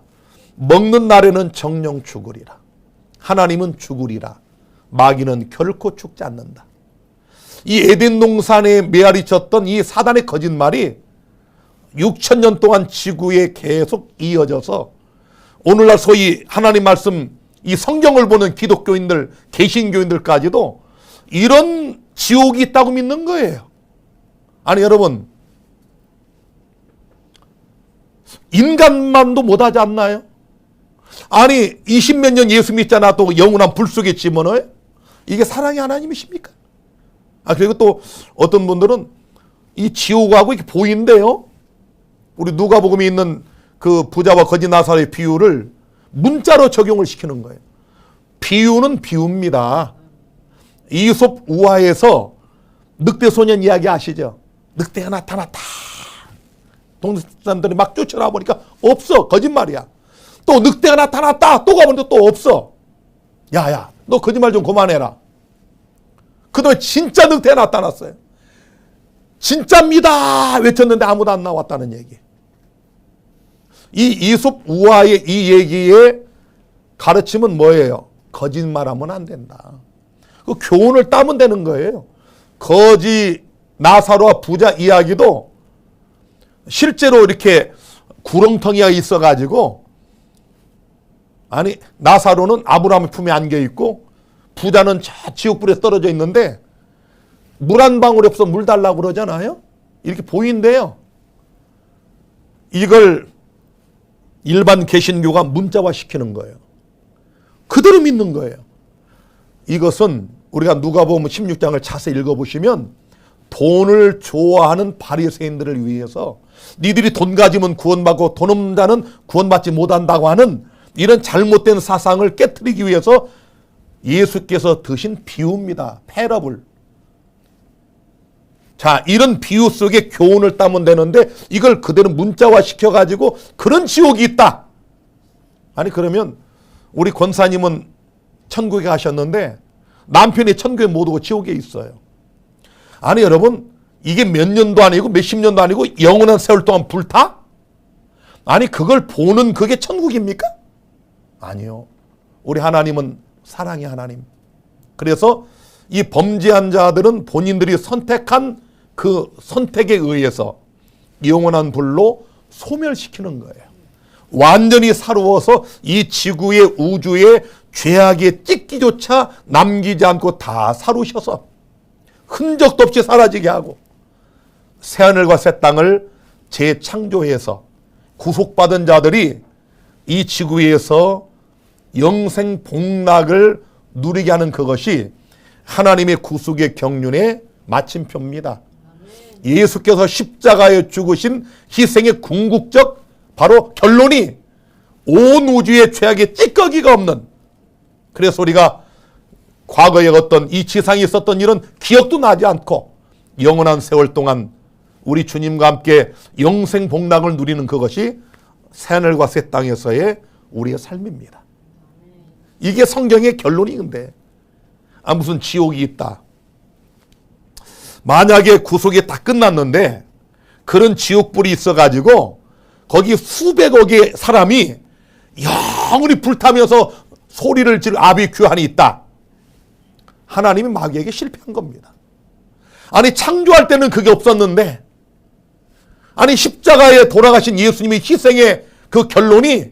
먹는 날에는 정령 죽으리라. 하나님은 죽으리라. 마귀는 결코 죽지 않는다. 이 에덴 동산에 메아리쳤던 이 사단의 거짓말이 6,000년 동안 지구에 계속 이어져서 오늘날 소위 하나님 말씀 이 성경을 보는 기독교인들, 개신교인들까지도 이런 지옥이 있다고 믿는 거예요. 아니 여러분, 인간만도 못하지 않나요? 아니 20몇 년 예수 믿잖아 또 영원한 불 속에 집어넣어요? 이게 사랑의 하나님이십니까? 그리고 또 어떤 분들은 이 지옥하고 이렇게 보인대요. 우리 누가복음에 있는 그 부자와 거지 나사로의 비유를 문자로 적용을 시키는 거예요. 비유는 비유입니다. 이솝 우화에서 늑대 소년 이야기 아시죠? 늑대가 나타났다. 동네 사람들이 막 쫓아나 보니까 없어. 거짓말이야. 또 늑대가 나타났다. 또 가보니까 또 없어. 야야, 너 거짓말 좀 그만해라. 그동안 진짜 늑대가 나타났어요. 진짜입니다 외쳤는데 아무도 안 나왔다는 얘기. 이 이솝 우화의 이 얘기의 가르침은 뭐예요? 거짓말하면 안 된다. 그 교훈을 따면 되는 거예요. 거지 나사로와 부자 이야기도 실제로 이렇게 구렁텅이가 있어가지고, 아니 나사로는 아브라함의 품에 안겨 있고 부자는 저 지옥불에 떨어져 있는데 물 한 방울이 없어 물 달라고 그러잖아요. 이렇게 보인대요. 이걸 일반 개신교가 문자화 시키는 거예요. 그대로 믿는 거예요. 이것은 우리가 누가복음 16장을 자세히 읽어보시면 돈을 좋아하는 바리새인들을 위해서 니들이 돈 가지면 구원받고 돈 없는 자는 구원받지 못한다고 하는 이런 잘못된 사상을 깨트리기 위해서 예수께서 드신 비유입니다. 패러블. 자, 이런 비유 속에 교훈을 따면 되는데 이걸 그대로 문자화 시켜가지고 그런 지옥이 있다. 아니 그러면 우리 권사님은 천국에 가셨는데 남편이 천국에 못 오고 지옥에 있어요. 아니 여러분, 이게 몇 년도 아니고 몇십 년도 아니고 영원한 세월 동안 불타? 아니 그걸 보는 그게 천국입니까? 아니요. 우리 하나님은 사랑의 하나님. 그래서 이 범죄한 자들은 본인들이 선택한 그 선택에 의해서 영원한 불로 소멸시키는 거예요. 완전히 사로워서 이 지구의 우주의 죄악의 찍기조차 남기지 않고 다 사루셔서 흔적도 없이 사라지게 하고 새하늘과 새 땅을 재창조해서 구속받은 자들이 이 지구에서 영생 복락을 누리게 하는 그것이 하나님의 구속의 경륜의 마침표입니다. 예수께서 십자가에 죽으신 희생의 궁극적 바로 결론이 온 우주의 죄악의 찌꺼기가 없는, 그래서 우리가 과거에 어떤 이 지상에 있었던 일은 기억도 나지 않고 영원한 세월 동안 우리 주님과 함께 영생 복락을 누리는 그것이 새하늘과 새 땅에서의 우리의 삶입니다. 이게 성경의 결론인데 무슨 지옥이 있다. 만약에 구속이 다 끝났는데 그런 지옥불이 있어가지고 거기 수백억의 사람이 영원히 불타면서 소리를 지를 아비규 안에 있다. 하나님이 마귀에게 실패한 겁니다. 아니 창조할 때는 그게 없었는데, 아니 십자가에 돌아가신 예수님의 희생의 그 결론이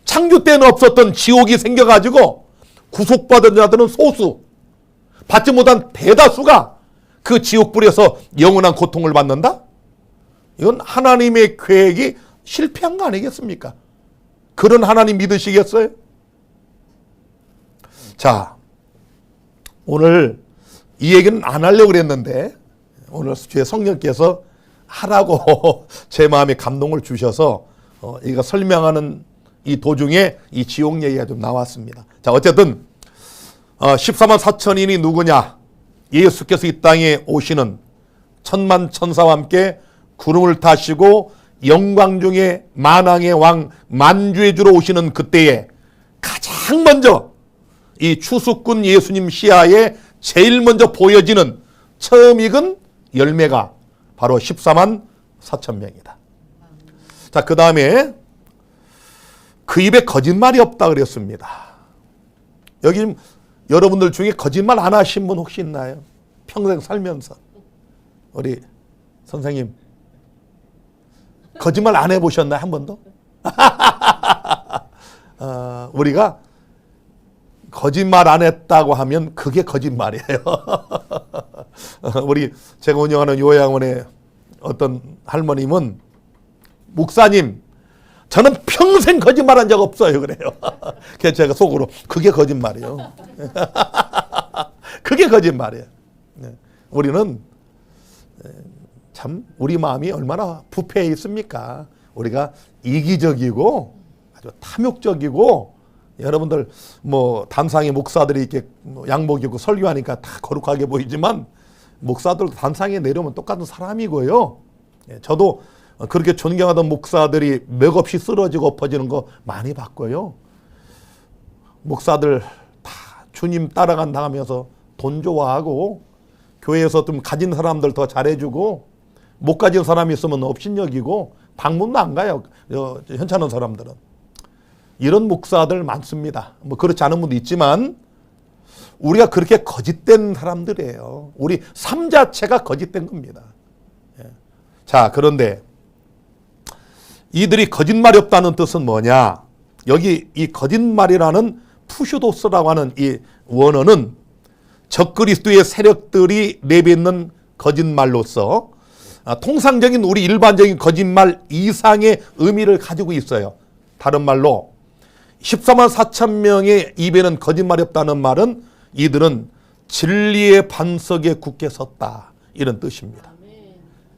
창조 때는 없었던 지옥이 생겨가지고 구속받은 자들은 소수, 받지 못한 대다수가 그 지옥불에서 영원한 고통을 받는다? 이건 하나님의 계획이 실패한 거 아니겠습니까? 그런 하나님 믿으시겠어요? 자, 오늘 이 얘기는 안 하려고 그랬는데 오늘 주의 성령께서 하라고 제 마음에 감동을 주셔서 이거 설명하는 이 도중에 이 지옥 얘기가 좀 나왔습니다. 자, 어쨌든 14만 4천인이 누구냐? 예수께서 이 땅에 오시는 천만 천사와 함께 구름을 타시고 영광 중에 만왕의 왕 만주의 주로 오시는 그때에 가장 먼저 이 추수꾼 예수님 시야에 제일 먼저 보여지는 처음 익은 열매가 바로 14만 4천 명이다. 자, 그 다음에 그 입에 거짓말이 없다 그랬습니다. 여기 여러분들 중에 거짓말 안 하신 분 혹시 있나요? 평생 살면서. 우리 선생님 거짓말 안 해보셨나요? 한 번도? 우리가 거짓말 안 했다고 하면 그게 거짓말이에요. 제가 운영하는 요양원의 어떤 할머님은 목사님 저는 평생 거짓말한 적 없어요 그래요. 그래서 제가 속으로 그게 거짓말이에요. 그게 거짓말이에요. 우리는 참 우리 마음이 얼마나 부패해 있습니까? 우리가 이기적이고 아주 탐욕적이고 여러분들 뭐 단상의 목사들이 이렇게 양복 입고 설교하니까 다 거룩하게 보이지만 목사들도 단상에 내려오면 똑같은 사람이고요. 저도 그렇게 존경하던 목사들이 맥없이 쓰러지고 엎어지는 거 많이 봤고요. 목사들 다 주님 따라간다 하면서 돈 좋아하고 교회에서 좀 가진 사람들 더 잘해주고 못 가진 사람이 있으면 업신여기고 방문도 안 가요. 현찮은 사람들은. 이런 목사들 많습니다. 뭐 그렇지 않은 분도 있지만 우리가 그렇게 거짓된 사람들이에요. 우리 삶 자체가 거짓된 겁니다. 자, 그런데 이들이 거짓말이 없다는 뜻은 뭐냐? 여기 이 거짓말이라는 푸슈도스라고 하는 이 원어는 적그리스도의 세력들이 내뱉는 거짓말로서 통상적인 우리 일반적인 거짓말 이상의 의미를 가지고 있어요. 다른 말로 14만 4천 명의 입에는 거짓말이 없다는 말은 이들은 진리의 반석에 굳게 섰다 이런 뜻입니다.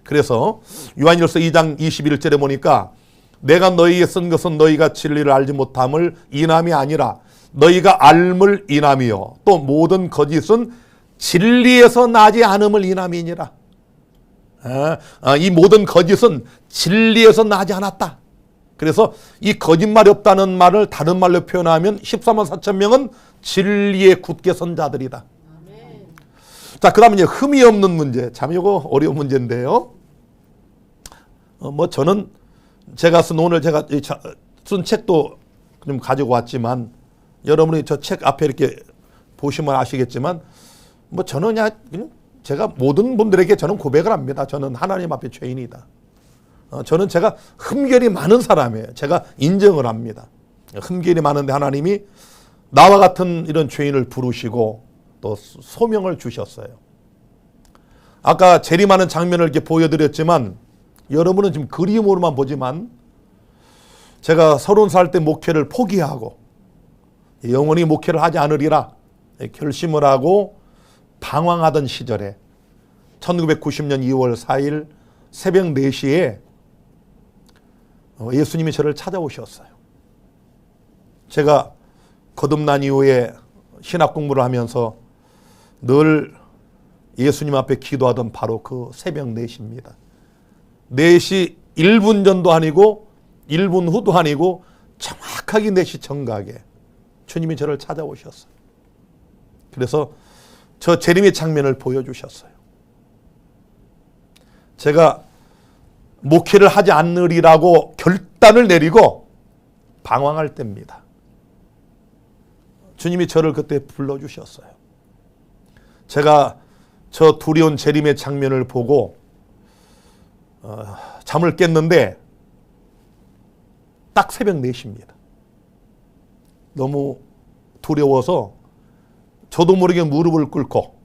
그래서 요한일서 2장 21절에 보니까 내가 너희에게 쓴 것은 너희가 진리를 알지 못함을 인함이 아니라 너희가 알물 인함이요 또 모든 거짓은 진리에서 나지 않음을 인함이니라. 이 모든 거짓은 진리에서 나지 않았다. 그래서 이 거짓말이 없다는 말을 다른 말로 표현하면 14만 4천 명은 진리에 굳게 선 자들이다. 자, 그 다음에 이제 흠이 없는 문제. 참 이거 어려운 문제인데요. 저는 제가 오늘 제가 쓴 책도 좀 가지고 왔지만 여러분이 저 책 앞에 이렇게 보시면 아시겠지만 저는 그냥 제가 모든 분들에게 저는 고백을 합니다. 저는 하나님 앞에 죄인이다. 저는 제가 흠결이 많은 사람이에요. 제가 인정을 합니다. 흠결이 많은데 하나님이 나와 같은 이런 죄인을 부르시고 또 소명을 주셨어요. 아까 재림하는 장면을 이렇게 보여드렸지만 여러분은 지금 그림으로만 보지만 제가 30살 때 목회를 포기하고 영원히 목회를 하지 않으리라 결심을 하고 방황하던 시절에 1990년 2월 4일 새벽 4시에 예수님이 저를 찾아오셨어요. 제가 거듭난 이후에 신학 공부를 하면서 늘 예수님 앞에 기도하던 바로 그 새벽 4시입니다. 4시 1분 전도 아니고 1분 후도 아니고 정확하게 4시 정각에 주님이 저를 찾아오셨어요. 그래서 저 재림의 장면을 보여주셨어요. 제가 목회를 하지 않으리라고 결단을 내리고 방황할 때입니다. 주님이 저를 그때 불러주셨어요. 제가 저 두려운 재림의 장면을 보고 잠을 깼는데 딱 새벽 4시입니다. 너무 두려워서 저도 모르게 무릎을 꿇고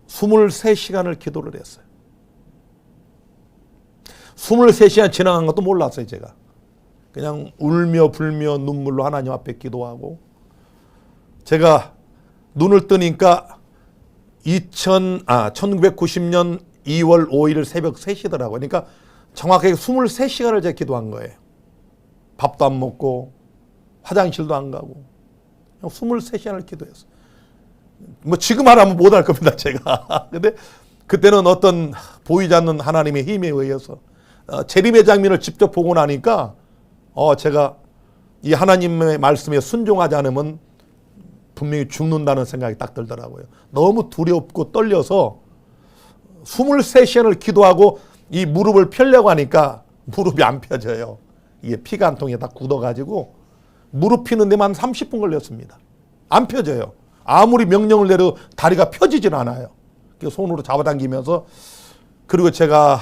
23시간을 기도를 했어요. 23시간 지나간 것도 몰랐어요, 제가. 그냥 울며 불며 눈물로 하나님 앞에 기도하고, 제가 눈을 뜨니까 1990년 2월 5일 새벽 3시더라고요. 그러니까 정확하게 23시간을 제가 기도한 거예요. 밥도 안 먹고 화장실도 안 가고 그냥 23시간을 기도했어요. 뭐 지금 하라면 못할 겁니다, 제가. 근데 그때는 어떤 보이지 않는 하나님의 힘에 의해서 재림의 장면을 직접 보고 나니까 제가 이 하나님의 말씀에 순종하지 않으면 분명히 죽는다는 생각이 딱 들더라고요. 너무 두렵고 떨려서 23시간을 기도하고 이 무릎을 펴려고 하니까 무릎이 안 펴져요. 이게 피가 한 통에 다 굳어가지고 무릎 피는 데만 30분 걸렸습니다. 안 펴져요. 아무리 명령을 내려도 다리가 펴지질 않아요. 손으로 잡아당기면서, 그리고 제가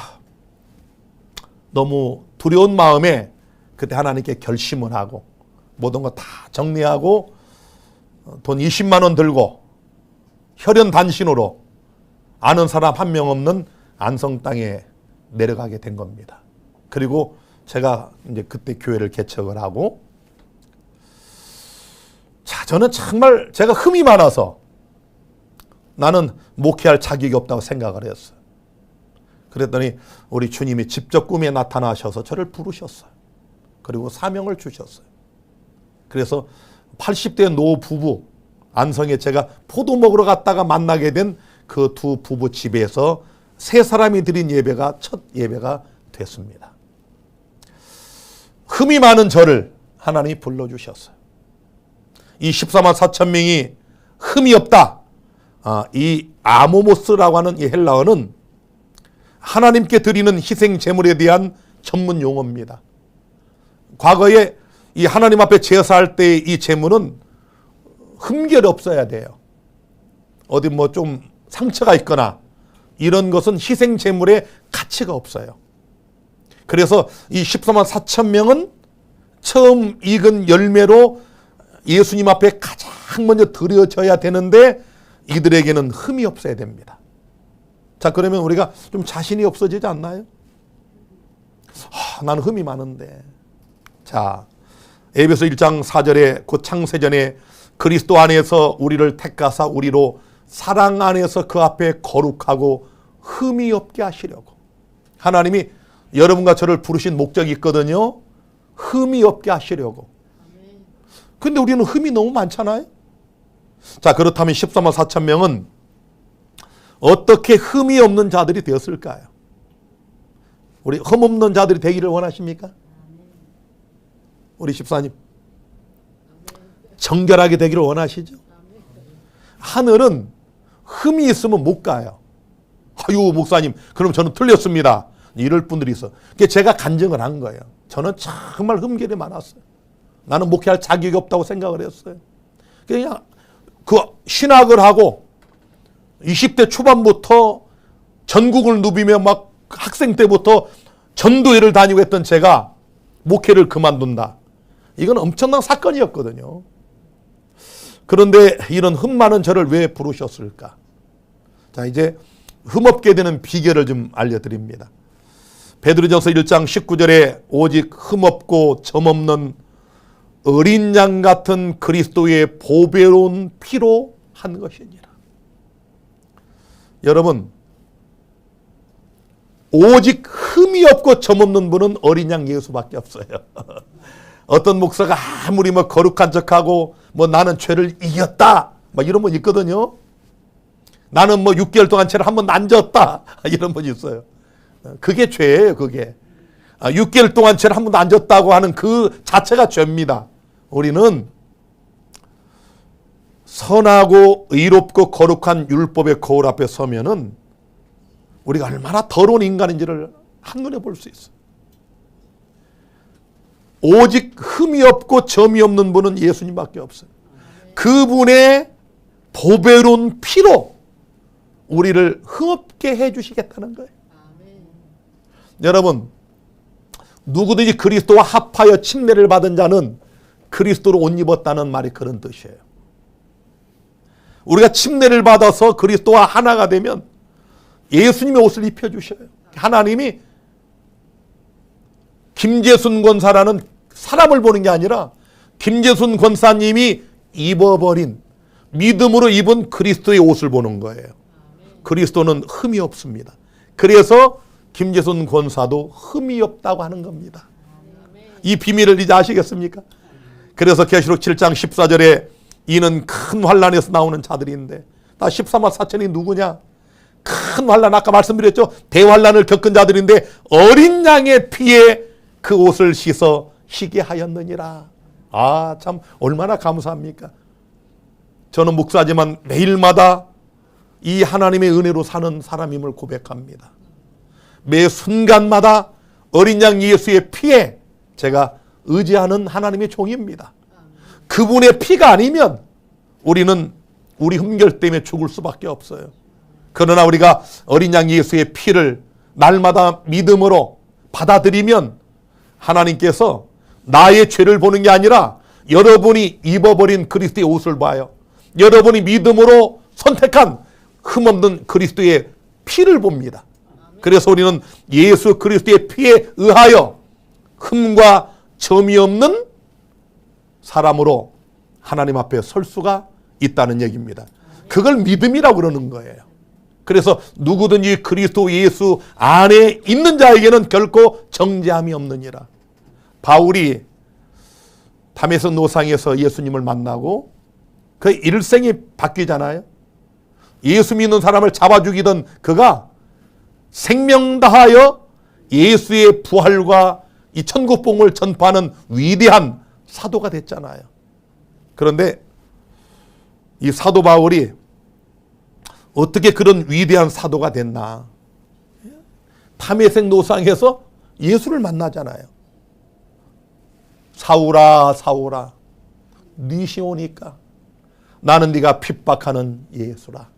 너무 두려운 마음에 그때 하나님께 결심을 하고 모든 거 다 정리하고 돈 20만 원 들고 혈연 단신으로 아는 사람 한 명 없는 안성 땅에 내려가게 된 겁니다. 그리고 제가 이제 그때 교회를 개척을 하고, 자, 저는 정말 제가 흠이 많아서 나는 목회할 자격이 없다고 생각을 했어요. 그랬더니 우리 주님이 직접 꿈에 나타나셔서 저를 부르셨어요. 그리고 사명을 주셨어요. 그래서 80대 노 부부, 안성에 제가 포도 먹으러 갔다가 만나게 된 그 두 부부 집에서 세 사람이 드린 예배가 첫 예배가 됐습니다. 흠이 많은 저를 하나님이 불러주셨어요. 이 14만 4천 명이 흠이 없다. 이 아모모스라고 하는 이 헬라어는 하나님께 드리는 희생 제물에 대한 전문 용어입니다. 과거에 이 하나님 앞에 제사할 때 이 제물은 흠결이 없어야 돼요. 어디 뭐 좀 상처가 있거나 이런 것은 희생 제물의 가치가 없어요. 그래서 이 14만 4천 명은 처음 익은 열매로 예수님 앞에 가장 먼저 드려져야 되는데 이들에게는 흠이 없어야 됩니다. 자, 그러면 우리가 좀 자신이 없어지지 않나요? 나는 흠이 많은데. 자, 에베소 1장 4절에 곧 창세전에 그리스도 안에서 우리를 택하사 우리로 사랑 안에서 그 앞에 거룩하고 흠이 없게 하시려고. 하나님이 여러분과 저를 부르신 목적이 있거든요. 흠이 없게 하시려고. 근데 우리는 흠이 너무 많잖아요. 자, 그렇다면 14만 4천 명은 어떻게 흠이 없는 자들이 되었을까요? 우리 흠 없는 자들이 되기를 원하십니까? 우리 집사님, 정결하게 되기를 원하시죠? 하늘은 흠이 있으면 못 가요. 아유, 목사님, 그럼 저는 틀렸습니다. 이럴 분들이 있어. 그게 제가 간증을 한 거예요. 저는 정말 흠결이 많았어요. 나는 목회할 자격이 없다고 생각을 했어요. 그냥 그 신학을 하고 20대 초반부터 전국을 누비며 막 학생 때부터 전도회를 다니고 했던 제가 목회를 그만둔다. 이건 엄청난 사건이었거든요. 그런데 이런 흠 많은 저를 왜 부르셨을까? 자, 이제 흠없게 되는 비결을 좀 알려드립니다. 베드로전서 1장 19절에 오직 흠없고 점없는 어린 양 같은 그리스도의 보배로운 피로 한 것이니라. 여러분, 오직 흠이 없고 점없는 분은 어린 양 예수밖에 없어요. 어떤 목사가 아무리 뭐 거룩한 척하고 뭐 나는 죄를 이겼다 막 이런 분 있거든요. 나는 뭐 6개월 동안 죄를 한 번도 안 졌다 이런 분이 있어요. 그게 죄예요. 그게 6개월 동안 죄를 한 번도 안 졌다고 하는 그 자체가 죄입니다. 우리는 선하고 의롭고 거룩한 율법의 거울 앞에 서면은 우리가 얼마나 더러운 인간인지를 한눈에 볼 수 있어요. 오직 흠이 없고 점이 없는 분은 예수님밖에 없어요. 그분의 보배로운 피로 우리를 흠없게 해주시겠다는 거예요. 여러분, 누구든지 그리스도와 합하여 침례를 받은 자는 그리스도로 옷 입었다는 말이 그런 뜻이에요. 우리가 침례를 받아서 그리스도와 하나가 되면 예수님의 옷을 입혀주셔요. 하나님이 김재순 권사라는 사람을 보는 게 아니라 김재순 권사님이 입어버린, 믿음으로 입은 그리스도의 옷을 보는 거예요. 그리스도는 흠이 없습니다. 그래서 김재순 권사도 흠이 없다고 하는 겁니다. 이 비밀을 이제 아시겠습니까? 그래서 계시록 7장 14절에 이는 큰 환란에서 나오는 자들인데, 다 13만 4천이 누구냐? 큰 환란, 아까 말씀드렸죠? 대환란을 겪은 자들인데 어린 양의 피에 그 옷을 씻어 희게 하였느니라. 아, 참 얼마나 감사합니까? 저는 목사지만 매일마다 이 하나님의 은혜로 사는 사람임을 고백합니다. 매 순간마다 어린 양 예수의 피에 제가 의지하는 하나님의 종입니다. 그분의 피가 아니면 우리는 우리 흠결 때문에 죽을 수밖에 없어요. 그러나 우리가 어린 양 예수의 피를 날마다 믿음으로 받아들이면 하나님께서 나의 죄를 보는 게 아니라 여러분이 입어버린 그리스도의 옷을 봐요. 여러분이 믿음으로 선택한 흠없는 그리스도의 피를 봅니다. 그래서 우리는 예수 그리스도의 피에 의하여 흠과 점이 없는 사람으로 하나님 앞에 설 수가 있다는 얘기입니다. 그걸 믿음이라고 그러는 거예요. 그래서 누구든지 그리스도 예수 안에 있는 자에게는 결코 정죄함이 없느니라. 바울이 다메섹 노상에서 예수님을 만나고 그 일생이 바뀌잖아요. 예수 믿는 사람을 잡아 죽이던 그가 생명 다하여 예수의 부활과 이 천국복음을 전파하는 위대한 사도가 됐잖아요. 그런데 이 사도 바울이 어떻게 그런 위대한 사도가 됐나? 다메섹 노상에서 예수를 만나잖아요. 사울아 사울아 네 시오니까 나는 네가 핍박하는 예수라.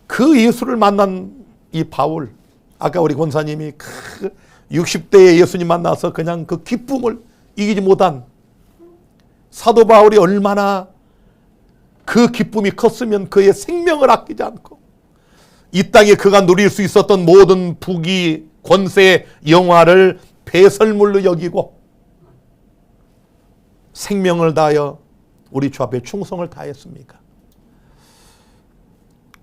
그 예수를 만난 이 바울, 아까 우리 권사님이 60대에 예수님 만나서 그냥 그 기쁨을 이기지 못한 사도 바울이 얼마나 그 기쁨이 컸으면 그의 생명을 아끼지 않고 이 땅에 그가 누릴 수 있었던 모든 부귀, 권세, 영화를 배설물로 여기고 생명을 다하여 우리 주 앞에 충성을 다했습니까?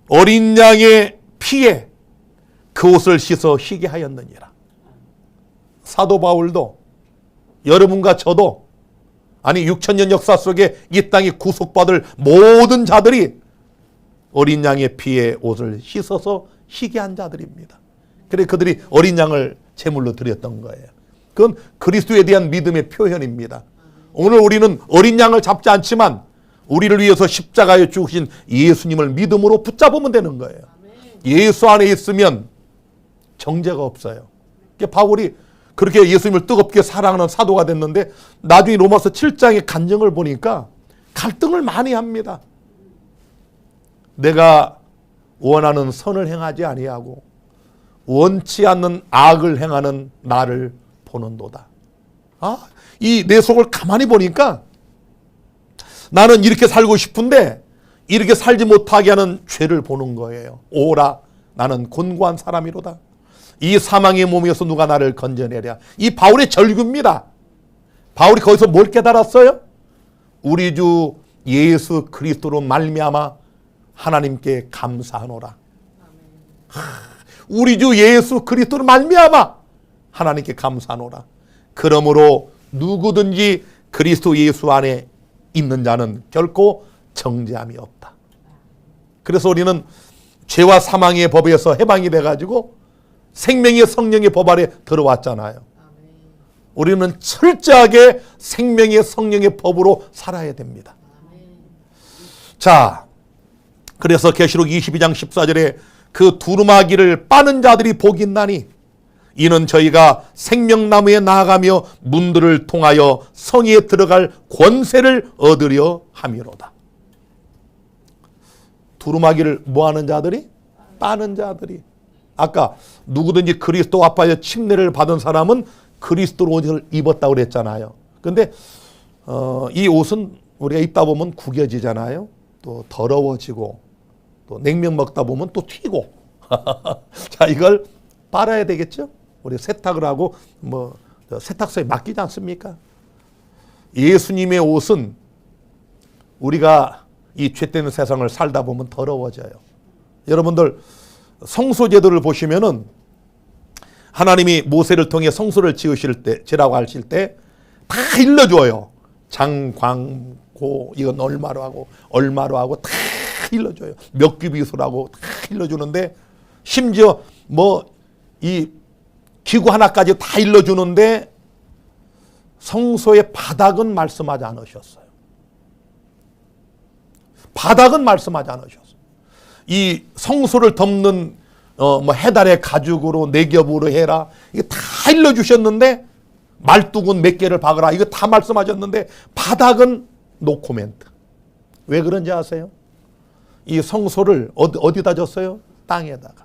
어린 양의 피에 그 옷을 씻어 희게 하였느니라. 사도 바울도 여러분과 저도 아니 6천년 역사 속에 이 땅에 구속받을 모든 자들이 어린 양의 피에 옷을 씻어서 희게 한 자들입니다. 그래 그들이 어린 양을 제물로 드렸던 거예요. 그건 그리스도에 대한 믿음의 표현입니다. 오늘 우리는 어린 양을 잡지 않지만 우리를 위해서 십자가에 죽으신 예수님을 믿음으로 붙잡으면 되는 거예요. 예수 안에 있으면 정죄가 없어요. 바울이 그렇게 예수님을 뜨겁게 사랑하는 사도가 됐는데 나중에 로마서 7장의 간증을 보니까 갈등을 많이 합니다. 내가 원하는 선을 행하지 아니하고 원치 않는 악을 행하는 나를 보는도다. 이 내 속을 가만히 보니까 나는 이렇게 살고 싶은데 이렇게 살지 못하게 하는 죄를 보는 거예요. 오라 나는 곤고한 사람이로다. 이 사망의 몸에서 누가 나를 건져내랴. 이 바울의 절규입니다. 바울이 거기서 뭘 깨달았어요? 우리 주 예수 그리스도로 말미암아 하나님께 감사하노라. 우리 주 예수 그리스도로 말미암아 하나님께 감사하노라. 그러므로 누구든지 그리스도 예수 안에 있는 자는 결코 정죄함이 없다. 그래서 우리는 죄와 사망의 법에서 해방이 돼가지고 생명의 성령의 법 아래 들어왔잖아요. 우리는 철저하게 생명의 성령의 법으로 살아야 됩니다. 자, 그래서 계시록 22장 14절에 그 두루마기를 빠는 자들이 복이 있나니 이는 저희가 생명나무에 나아가며 문들을 통하여 성에 들어갈 권세를 얻으려 함이로다. 두루마기를 뭐하는 자들이? 빠는 자들이. 아까 누구든지 그리스도 앞에 침례를 받은 사람은 그리스도 옷을 입었다고 그랬잖아요. 근데 이 옷은 우리가 입다 보면 구겨지잖아요. 또 더러워지고 또 냉면 먹다 보면 또 튀고 자, 이걸 빨아야 되겠죠. 우리 세탁을 하고 뭐 세탁소에 맡기지 않습니까? 예수님의 옷은 우리가 이 죄되는 세상을 살다 보면 더러워져요. 여러분들 성소제도를 보시면은 하나님이 모세를 통해 성소를 지으라고 하실 때 다 일러줘요. 장, 광, 고 이건 얼마로 하고 다 일러줘요. 몇 규빗으로 다 일러주는데 심지어 뭐 이 기구 하나까지 다 일러주는데 성소의 바닥은 말씀하지 않으셨어요. 바닥은 말씀하지 않으셨어요. 이 성소를 덮는 뭐 해달의 가죽으로 네 겹으로 해라. 이게 다 일러주셨는데 말뚝은 몇 개를 박으라. 이거 다 말씀하셨는데 바닥은 노코멘트. 왜 그런지 아세요? 이 성소를 어디다 줬어요? 땅에다가.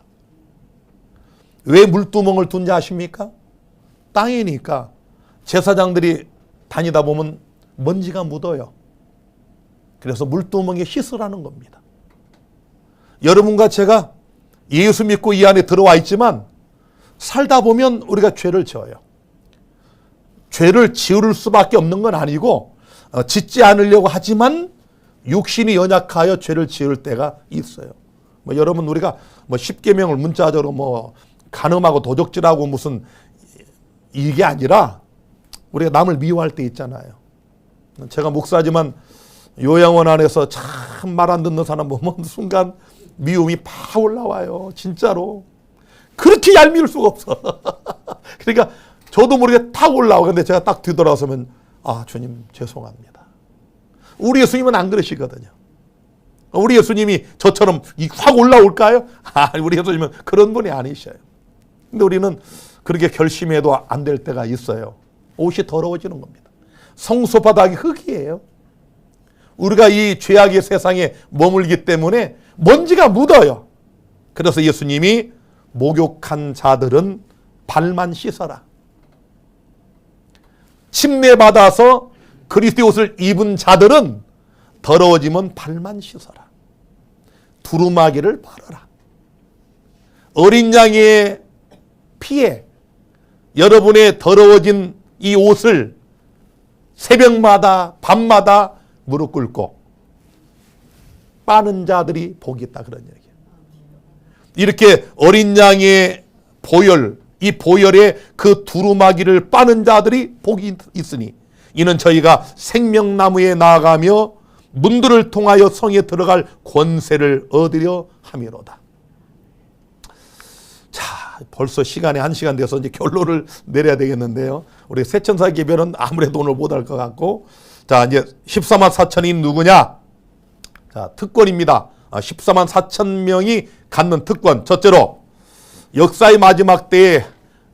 왜 물두멍을 둔지 아십니까? 땅이니까 제사장들이 다니다 보면 먼지가 묻어요. 그래서 물두멍에 씻으라는 겁니다. 여러분과 제가 예수 믿고 이 안에 들어와 있지만 살다 보면 우리가 죄를 지어요. 죄를 지을 수밖에 없는 건 아니고 짓지 않으려고 하지만 육신이 연약하여 죄를 지을 때가 있어요. 뭐 여러분 우리가 뭐 십계명을 문자적으로 뭐 간음하고 도적질하고 무슨 이게 아니라 우리가 남을 미워할 때 있잖아요. 제가 목사지만 요양원 안에서 참 말 안 듣는 사람 보면 순간 미움이 팍 올라와요. 진짜로. 그렇게 얄미울 수가 없어. 그러니까 저도 모르게 탁 올라와. 근데 제가 딱 뒤돌아서면 아, 주님 죄송합니다. 우리 예수님은 안 그러시거든요. 우리 예수님이 저처럼 확 올라올까요? 아, 우리 예수님은 그런 분이 아니셔요. 근데 우리는 그렇게 결심해도 안 될 때가 있어요. 옷이 더러워지는 겁니다. 성소 바닥이 흙이에요. 우리가 이 죄악의 세상에 머물기 때문에 먼지가 묻어요. 그래서 예수님이 목욕한 자들은 발만 씻어라. 침례받아서 그리스도의 옷을 입은 자들은 더러워지면 발만 씻어라. 두루마기를 바르라. 어린 양의 피에 여러분의 더러워진 이 옷을 새벽마다 밤마다 무릎 꿇고 빠는 자들이 복이 있다, 그런 얘기예요. 이렇게 어린 양의 보혈, 이 보혈에 그 두루마기를 빠는 자들이 복이 있으니 이는 저희가 생명나무에 나아가며 문들을 통하여 성에 들어갈 권세를 얻으려 함이로다. 자, 벌써 시간이 1시간 돼서 이제 결론을 내려야 되겠는데요. 우리 세천사 개별은 아무래도 오늘 못할 것 같고, 자, 이제 14만 4천이 누구냐? 자, 특권입니다. 14만 4천 명이 갖는 특권. 첫째로 역사의 마지막 때에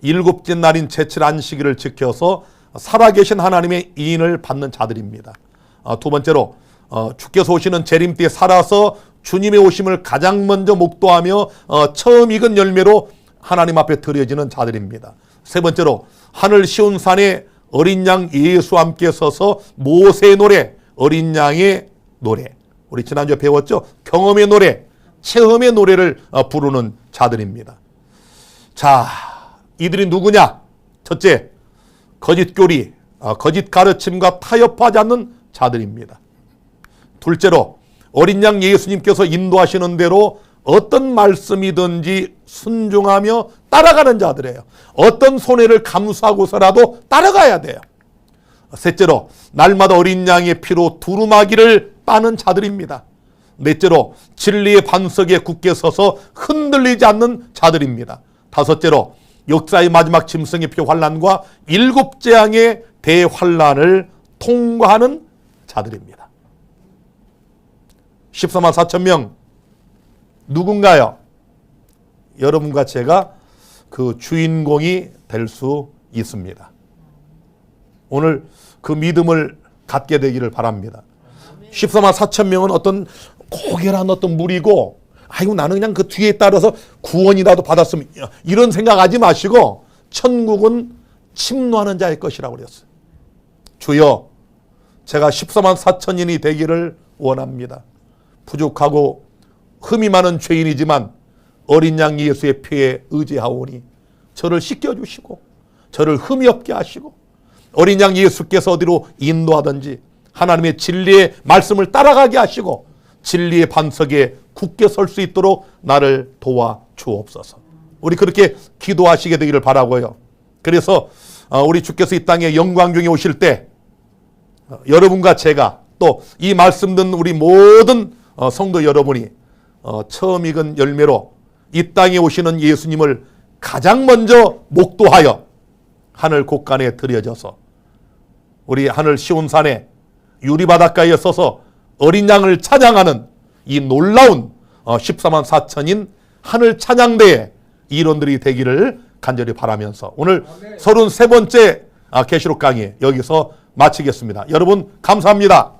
일곱째 날인 제칠 안식일을 지켜서 살아계신 하나님의 인을 받는 자들입니다. 두 번째로 주께서 오시는 재림 때에 살아서 주님의 오심을 가장 먼저 목도하며 처음 익은 열매로 하나님 앞에 드려지는 자들입니다. 세 번째로 하늘 시온 산에 어린 양 예수와 함께 서서 모세의 노래, 어린 양의 노래, 우리 지난주에 배웠죠? 경험의 노래, 체험의 노래를 부르는 자들입니다. 자, 이들이 누구냐? 첫째, 거짓 교리, 거짓 가르침과 타협하지 않는 자들입니다. 둘째로 어린 양 예수님께서 인도하시는 대로 어떤 말씀이든지 순종하며 따라가는 자들이에요. 어떤 손해를 감수하고서라도 따라가야 돼요. 셋째로 날마다 어린 양의 피로 두루마기를 빠는 자들입니다. 넷째로 진리의 반석에 굳게 서서 흔들리지 않는 자들입니다. 다섯째로 역사의 마지막 짐승의 피 환란과 일곱 재앙의 대환란을 통과하는 자들입니다. 14만 4천 명 누군가요? 여러분과 제가 그 주인공이 될 수 있습니다. 오늘 그 믿음을 갖게 되기를 바랍니다. 14만 4천 명은 어떤 고결한 어떤 무리고, 아이고 나는 그냥 그 뒤에 따라서 구원이라도 받았으면, 이런 생각하지 마시고 천국은 침노하는 자의 것이라고 그랬어요. 주여, 제가 14만 4천인이 되기를 원합니다. 부족하고 흠이 많은 죄인이지만 어린 양 예수의 피에 의지하오니 저를 씻겨주시고 저를 흠이 없게 하시고 어린 양 예수께서 어디로 인도하든지 하나님의 진리의 말씀을 따라가게 하시고 진리의 반석에 굳게 설 수 있도록 나를 도와주옵소서. 우리 그렇게 기도하시게 되기를 바라고요. 그래서 우리 주께서 이 땅에 영광 중에 오실 때 여러분과 제가 또 이 말씀 듣는 우리 모든 성도 여러분이 처음 익은 열매로 이 땅에 오시는 예수님을 가장 먼저 목도하여 하늘 곳간에 들여져서 우리 하늘 시온산에 유리바닷가에 서서 어린 양을 찬양하는 이 놀라운 14만 4천인 하늘 찬양대의 일원들이 되기를 간절히 바라면서 오늘 33번째 계시록 강의 여기서 마치겠습니다. 여러분 감사합니다.